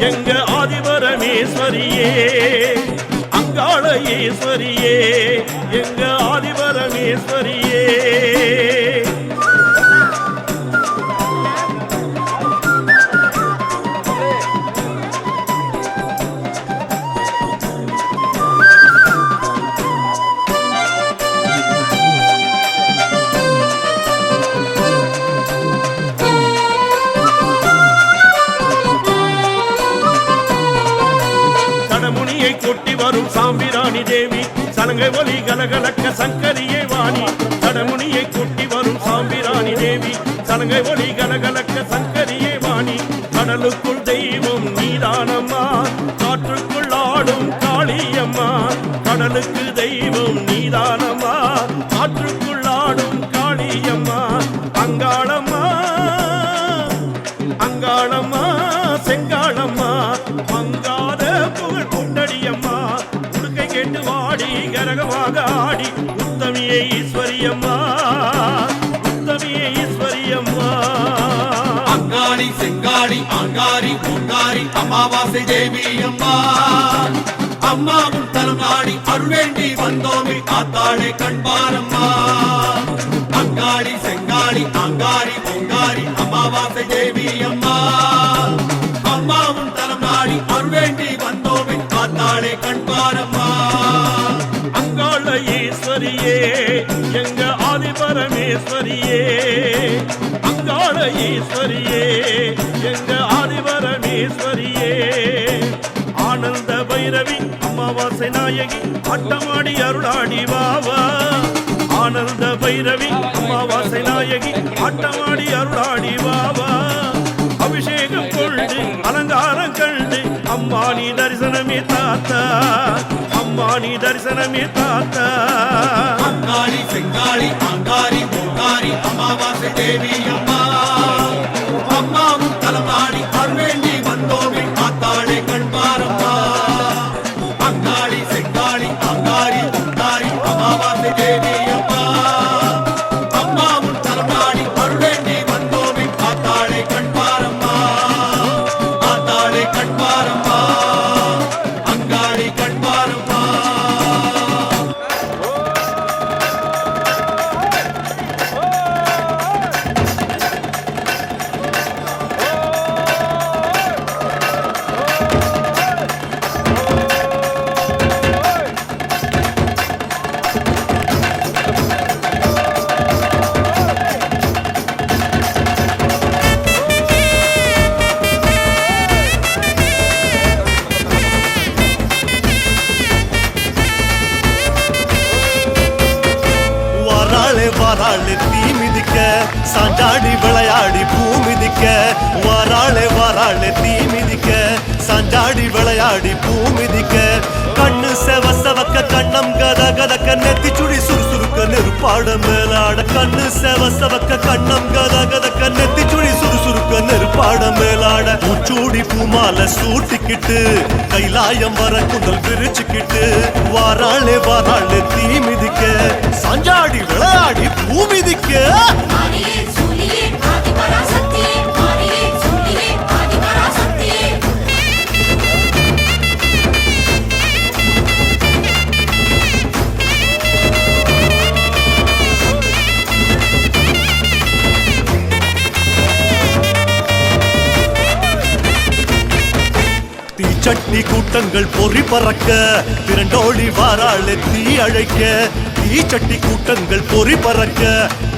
எங்க ஆதிபரமேஸ்வரியே, அங்காள ஈஸ்வரியே எங்க ஆதிபரமேஸ்வரியே. சடமுனியை கொட்டி வரும் சாம்பிராணி தேவி சலங்கை ஒலி கலகலக்க சங்கரியே வாணி. சடமுனியை கொட்டி வரும் சாம்பிராணி தேவி சலங்கை ஒலி கலகலக்க சங்கரியே வாணி. கடலுக்குள் தெய்வம் நீதானம்மா, காற்றுக்குள் ஆடும் காளியம்மா. கடலுக்கு தெய்வம் நீதானம்மா, காற்றுக்குள் ஆடும் காளியம்மா. அங்காளம்மா அங்காளம்மா செங்காளம்மா மங்காத புகழ் கொண்டடியம்மா, உடுக்கை கேட்டு வாடி கரகமாக ஆடி உத்தமியே ஈஸ்வரியம்மா, உத்தமியே ஈஸ்வரியம்மா.
அங்காளி செங்காளி அங்காரி பொங்காரி அமாவாசை தேவி அம்மா, அம்மாவும் தலம் நாடி அருள் வேண்டி வந்தோமே ஆத்தாளே கண்பாரம்மா அங்காளி செங்காளி அங்காரி பொங்காரி அமாவாசை தேவி அம்மா அம்மாவும் தலம் நாடி அருள் வேண்டி வந்தோமே ஆத்தாளே கண்பாரம்மா
அங்காள ஈஸ்வரியே எங்க ஆதிபரமேஸ்வரியே அங்காள ஈஸ்வரியே எங்க ஆதிபரமேஸ்வரியே ஆனந்த பைரவி அமாவாசை நாயகி ஆட்டமாடி அருளாடி வாவா ஆனந்த பைரவி அமாவாசை நாயகி ஆட்டமாடி அருளாடி வாவா அபிஷேகம் கொண்டு அலங்காரம் கண்டு அம்மா நீ தரிசனமே தாத்தா அம்மா நீ தரிசனமே தாத்தா
அங்காளி செங்காளி அங்காரி பொங்காரி அமாவாசை தேவி அம்மா அம்மாவும் தலம் நாடி அருள் வேண்டி வந்தோமே ஆத்தாளே கண்பாரம்மா அங்காளி செங்காளி அங்காரி பொங்காரி அமாவாசை தேவி அம்மா அம்மாவும் தலம் நாடி அருள் வேண்டி வந்தோமே ஆத்தாளே கண்பாரம்மா ஆத்தாளே கண்பாரம்மா அங்காளி கண்பாரம்மா
வாராளே தீ மிதிக்க சாஞ்சாடி விளையாடி பூ மிதிக்க வாராளே தீ மிதிக்க சாஞ்சாடி விளையாடி பூ மிதிக்க கண்ணு செவக்க கண்ணம் கத கதக்க நெத்தி சுடி சுறுசுறுக்க நெருப்பாட மேலாட கண்ணு செவக்க கண்ணம் கத கதக்க நெத்தி சுடி சுறுசுறுக்க நெருப்பாட மேலாட பூச்சூடி பூமால சூட்டிக்கிட்டு கைலாயம் வர குந்தல் விரிச்சுக்கிட்டு வாராளே தீ மிதிக்க சாஞ்சாடி விளையாடி பூ மிதிக்க தீச்சட்டி கூட்டங்கள் பொறி பறக்க திரண்டோடி வாராளே தீ அழைக்க தீச்சட்டி கூட்டங்கள் பொறி பறக்க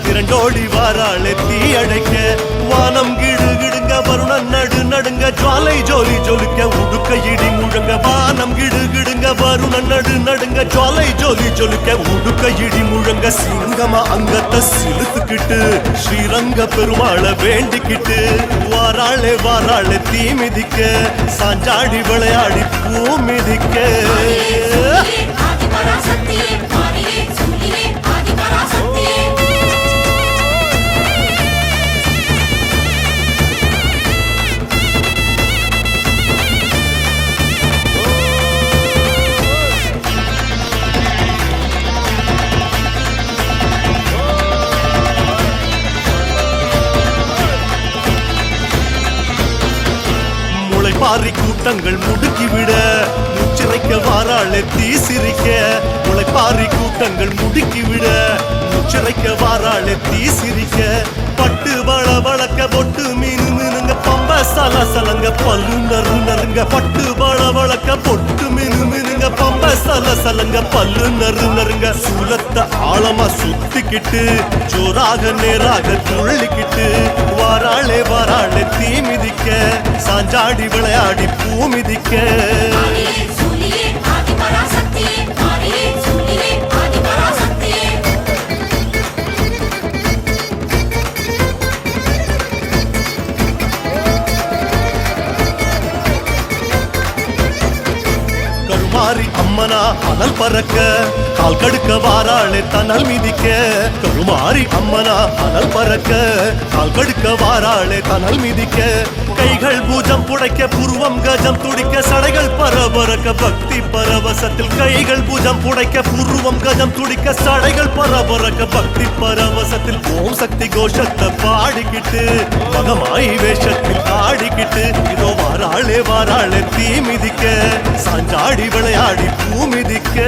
திரண்டோடி வாராளே தீ அழைக்க வானம் கிடு கிடுங்க வருணன் நடு நடுங்க ஜுவாலை ஜோலி ஜொலிக்க உடுக்க இடி முழங்க வானம் கிடு கிடுங்க வருணன் நடு நடுங்க ஜுவாலை ஜோலி ஜொலிக்க உடுக்க இடி முழங்க சிங்கம அங்கத்தை சிலுத்துக்கிட்டு ஸ்ரீரங்க பெருமாளை வேண்டிக்கிட்டு வாராளே தீ மிதிக்க சாஞ்சாடி விளையாடி பூ மிதிக்க முளைப்பாரி கூட்டங்கள் முடுக்கிவிட முச்சிறைக்க வாராளே தீ சிரிக்க முளைப்பாரி கூட்டங்கள் முடுக்கிவிட முச்சிறைக்க வாராளே தீ சிரிக்க பட்டு வள வளக்க பொட்டு மீனு மீனுங்க பம்ப சல சலங்க பல்லு நறு நறுங்க பட்டு வள வளக்க பொட்டு மீனு மீனுங்க பம்ப சல சலங்க பல்லு நறு நறுங்க சூலத்தை ஆழமா சுத்திக்கிட்டு ஜோராக நேராக துள்ளிக்கிட்டு வாராளே தீ மிதிக்க சாஞ்சாடி விளையாடி பூ மிதிக்க கருமாரி அம்மனா அனல் பறக்க கால் கடுக்க வாராளே தனல் மிதிக்க கருமாரி அம்மனா அனல் பறக்க கால் கடுக்க வாராளே தனல் மிதிக்க கைகள் பூஜம் புடைக்க புருவம் கஜம் துடிக்க சடைகள் பரபரக்க பக்தி பரவசத்தில் கைகள் பூஜம் புடைக்க புருவம் கஜம் துடிக்க சடைகள் பரபரக்க பக்தி பரவசத்தில் ஓம் சக்தி கோஷத்தை பாடிக்கிட்டு மகமாய் வேஷத்தில் ஆடிக்கிட்டு இதோ வாராளே வாராளே தீ மிதிக்க சாஞ்சாடி விளையாடி பூ மிதிக்க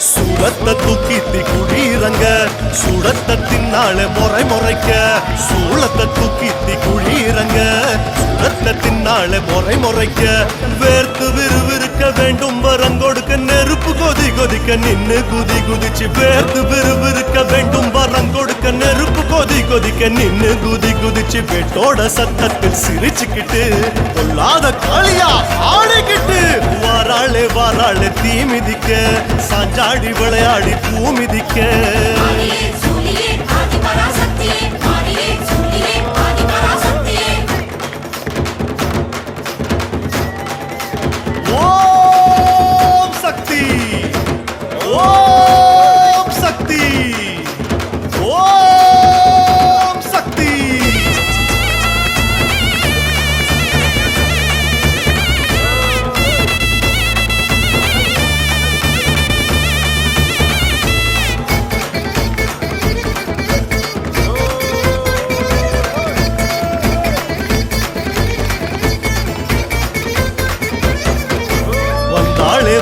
சுடத்த தூக்கித்தி குழீரங்க சுடத்த தின்னாளே முறை முறைக்க சூளத்தை தூக்கித்தி குழீரங்க சுடத்த தின்னாளே முறை முறைக்க வேர்த்து விறுவிறுக்க வேண்டும் வரங்கொடுக்க நெருப்பு கொதி கொதிக்க நின்னு குதி குதிச்சு வேர்த்து விறுவிறுக்க வேண்டும் வரங்கொடுக்க நெருப்பு கொதி கொதிக்க நின்னு குதி குதிச்சு வெட்டோட சத்தத்தில் சிரிச்சுக்கிட்டு கொல்லாத காளியா ஆடிக்கிட்டு வாராளே வாராளே தீ மிதிக்க சாஞ்சாடி விளையாடி பூ மிதிக்க ஓம் சக்தி ஓம் சக்தி ஓம் சக்தி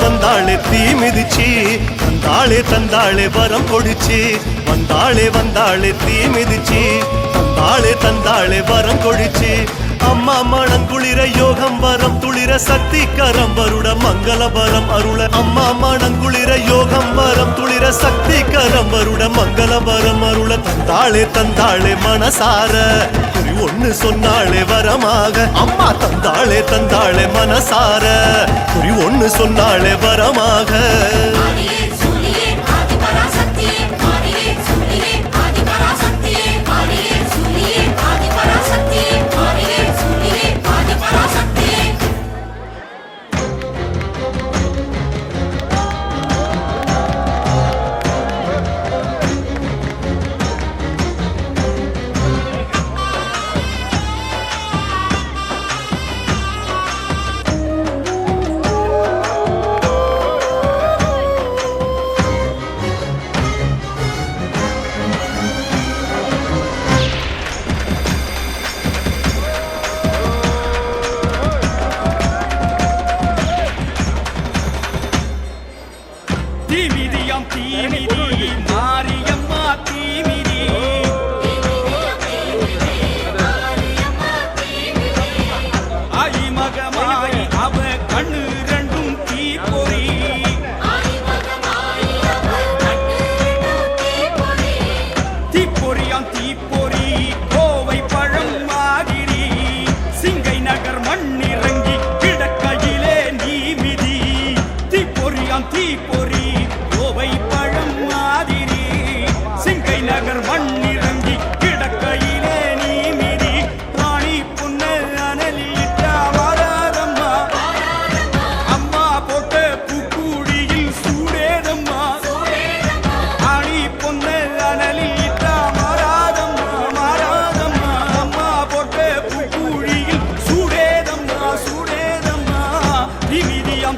வந்தாளே தீ மிதிச்சு தந்தாளே தந்தாளே வரம் கொடிச்சு வந்தாளே தீ மிதிச்சு தந்தாளே வரம் கொடிச்சு அம்மா மணங்குளிர யோகம் வரம் துளிர சக்தி கரம் வருட மங்கள வரம் அருள அம்மா மணங்குளிர யோகம் வரம் துளிர சக்தி கரம் வருட மங்கள வரம் அருள தந்தாளே மனசார குறி ஒண்ணு சொன்னாளே வரமாக அம்மா தந்தாளே மனசார குறி ஒண்ணு சொன்னாளே வரமாக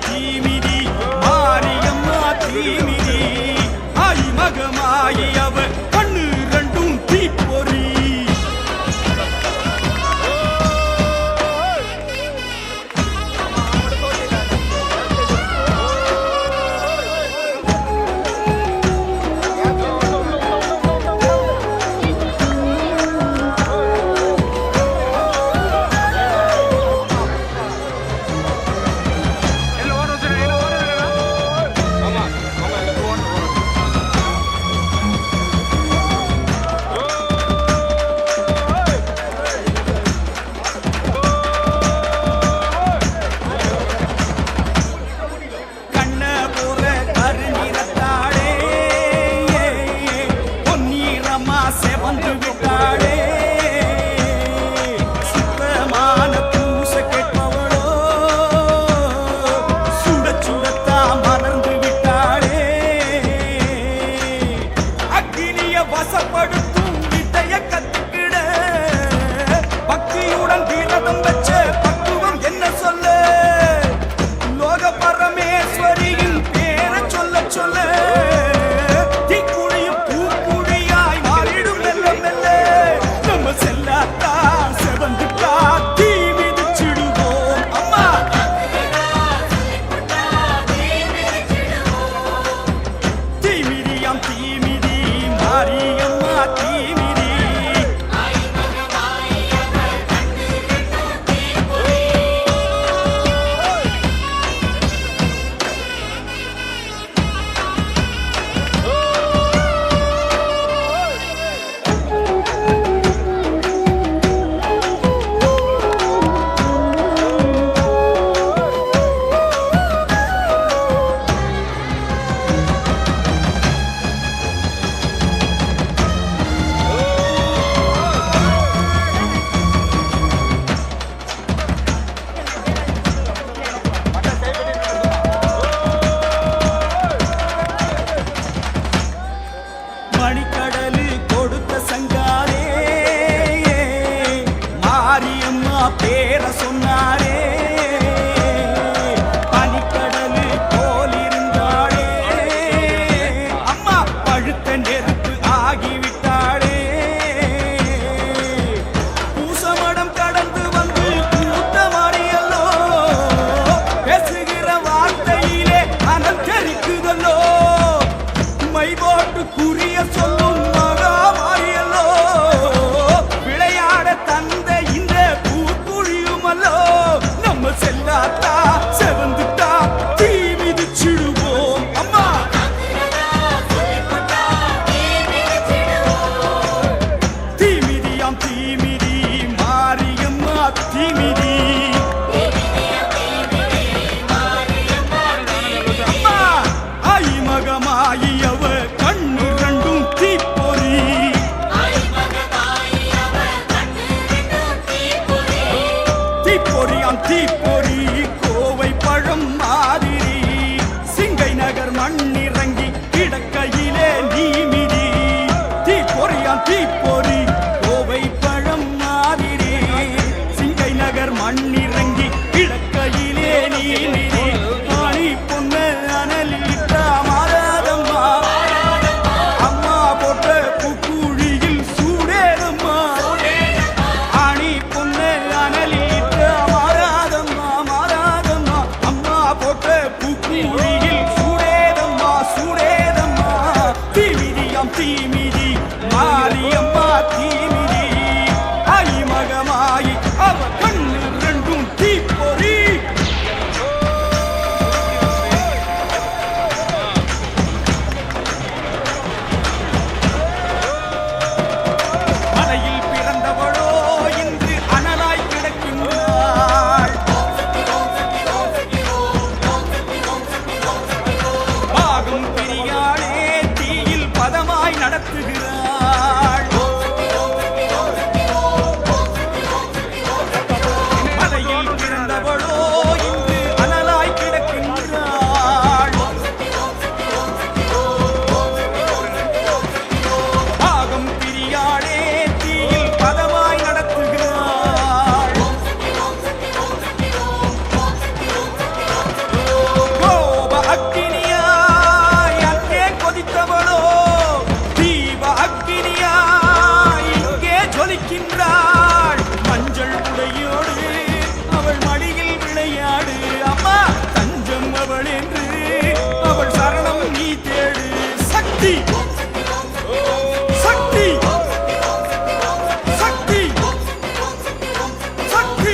தீமிதி மாரியம்மா
குறிய சொல்லும் மகாமாரியல்லோ விளையாட தந்த இந்த பூக்குழியுமல்லோ நம்ம செல்லாத்தா செவந்துட்டா தீ மிதிச்சிடுவோம் அம்மா தீமிதியாம் தீமிதி மாரியம்மா தீமிதி மகமாயி அவ கண்ணு ரெண்டும் தீப்பொறி தீப்பொறியாம் தீப்பொறி கோவை பழம் மாதிரி சிங்கை நகர் மண்ணிறங்கி கிடக்கையிலே நீமிதி தீப்பொறியாம் தீப்பொறி கோவை பழம் மாதிரி சிங்கை நகர் மண்ணிறங்கி கிடக்கையிலே நீமிதி ஆணி பொண்ணு அனலிட்டா மாறாதம்மா அம்மா போட்ட பூக்குழியில் சூடேதம்மா ஆணி பொண்ணு அனலிட்டா மாறாதம்மா மாறாதம்மா அம்மா போட்ட பூக்குழியில் சூடேதம்மா சூடேதம்மா தீமிதியாம் தீமிதி மாரியம்மா தீமிதி ஐ மகமாயி அவ கண்ணு ரெண்டும் தீப்பொறி மலையில் பிறந்தவளோ இன்று அனலாய் கிடக்கின்றாள் பாகம் பிரியாளே தீயில் பதமாய் நடத்துகிறாள் மலையில் பிறந்தவளோ இன்று அனலாய் கிடக்கின்றாள் பாகம் பிரியாளே தீயில் பதமாய் நடத்துகிறாள் கோப அக்கினியாய் அங்கே கொதித்தவளோ தீப அக்கினியாய் இங்கே ஜொலிக்கின்றாள் மஞ்சள் உடையோடு அவள் மடியில் விளையாடு அம்மா தஞ்சம் அவள் என்று அவள் சரணம் நீ தேடு சக்தி சக்தி சக்தி சக்தி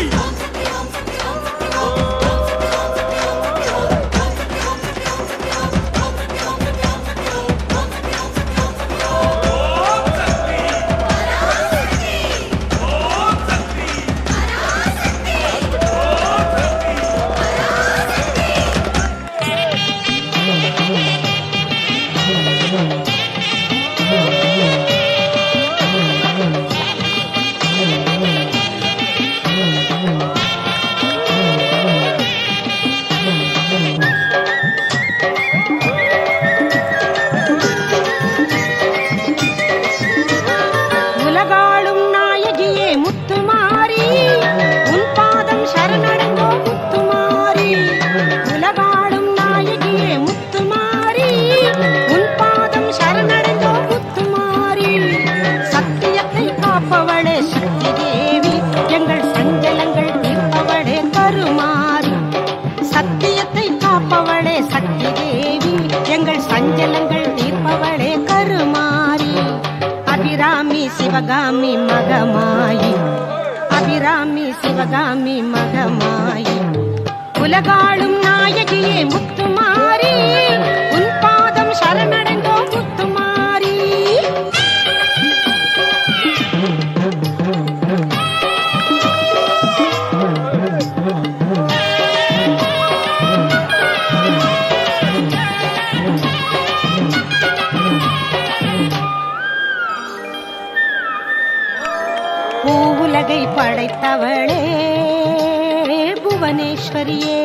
உலகாளும் நாயகியே முத்துமாரி உன் பாதம் சரணடைந்தோ முத்துமாரி உலகாளும் நாயகியே முத்துமாரி உன் பாதம் சரணடைந்தோ முத்துமாரி சத்தியத்தை காப்பவளே சக்தி தேவி எங்கள் சஞ்சலங்கள் தீர்ப்பவளே கருமாரி சத்தியத்தை காப்பவளே சக்தி தேவி எங்கள் சஞ்சலங்கள் தீர்ப்பவளே கருமாரி அபிராமி சிவகாமி மகமாயி அபிராமி சிவகாமி மகமாயி உலகாளும் நாயகியே முத்துமாரி உன் பாதம் சரணடைந்தோ முத்துமாரி பூவுலகை படைத்தவளே புவனேஸ்வரியே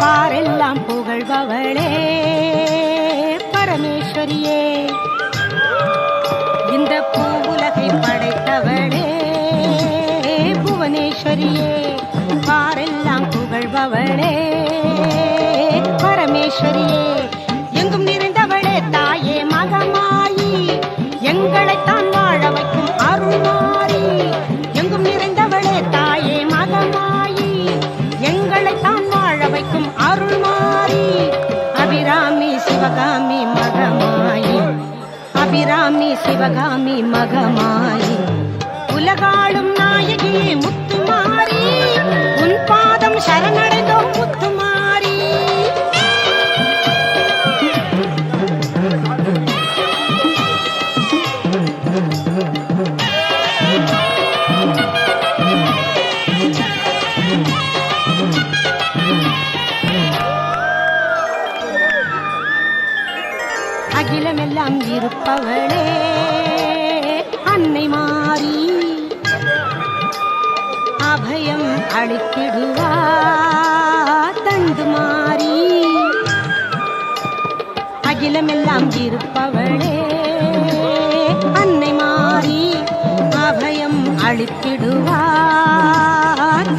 பாரெல்லாம் புகழ்பவளே பரமேஸ்வரியே இந்த பூவுலகை படைத்தவளே புவனேஸ்வரியே பாரெல்லாம் புகழ்பவளே பரமேஸ்வரியே எங்கும் நிறைந்தவளே தாயே மகமாயி எங்களைத்தான் வாழ வைக்கும் அருள்மாரி எங்கும் நிறைந்தவளே தாயே மகமாயி எங்களைத்தான் வாழ வைக்கும் அருள்மாரி அபிராமி சிவகாமி சிவகாமி மகமாயி உலகாளும் நாயகியே முத்துமாரி உன் பாதம் சரணடைந்தோம் முத்துமாரி அகிலமெல்லாம் இருப்பவளே அன்னை மாறி அபயம் அளித்திடுவா தந்து மாறி அகிலமெல்லாம் இருப்பவளே அன்னை மாறி அபயம் அளித்திடுவா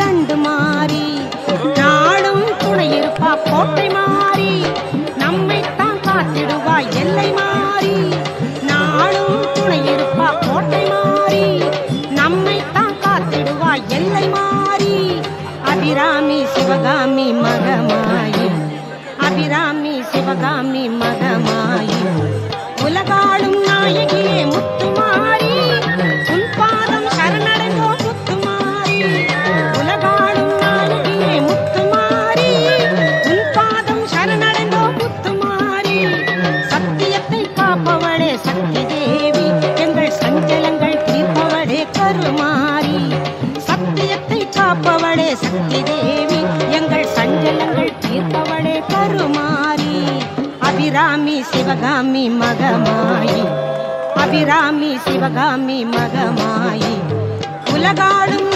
தண்டு மாறி நாளும் துணை இருப்பா கோட்டை மாறி நம்மைத்தான் காத்திடுவா எல்லை மாறி நாளும் துணை இருப்பா கோட்டை மாறி நம்மைத்தான் காத்திடுவா எல்லை மாறி அபிராமி சிவகாமி மகமாயி அபிராமி சிவகாமி மகமாயி உலகாளும் நாயகியே முத்துமாரி உன் பாதம் சரணடைந்தோம் முத்துமாரி உலகாளும் நாயகியே முத்துமாரி உன் பாதம் சரணடைந்தோம் முத்துமாரி சத்தியத்தை காப்பவளே சக்தி தேவி எங்கள் சஞ்சலங்கள் தீர்ப்பவளே கருமாரி சத்தியத்தை காப்பவளே சக்தி தேவி எங்கள் சஞ்சலங்கள் தீர்ப்பவளே கருமாரி அபிராமி சிவகாமி மகமாயி அபிராமி சிவகாமி மகமாயி உலகாளும்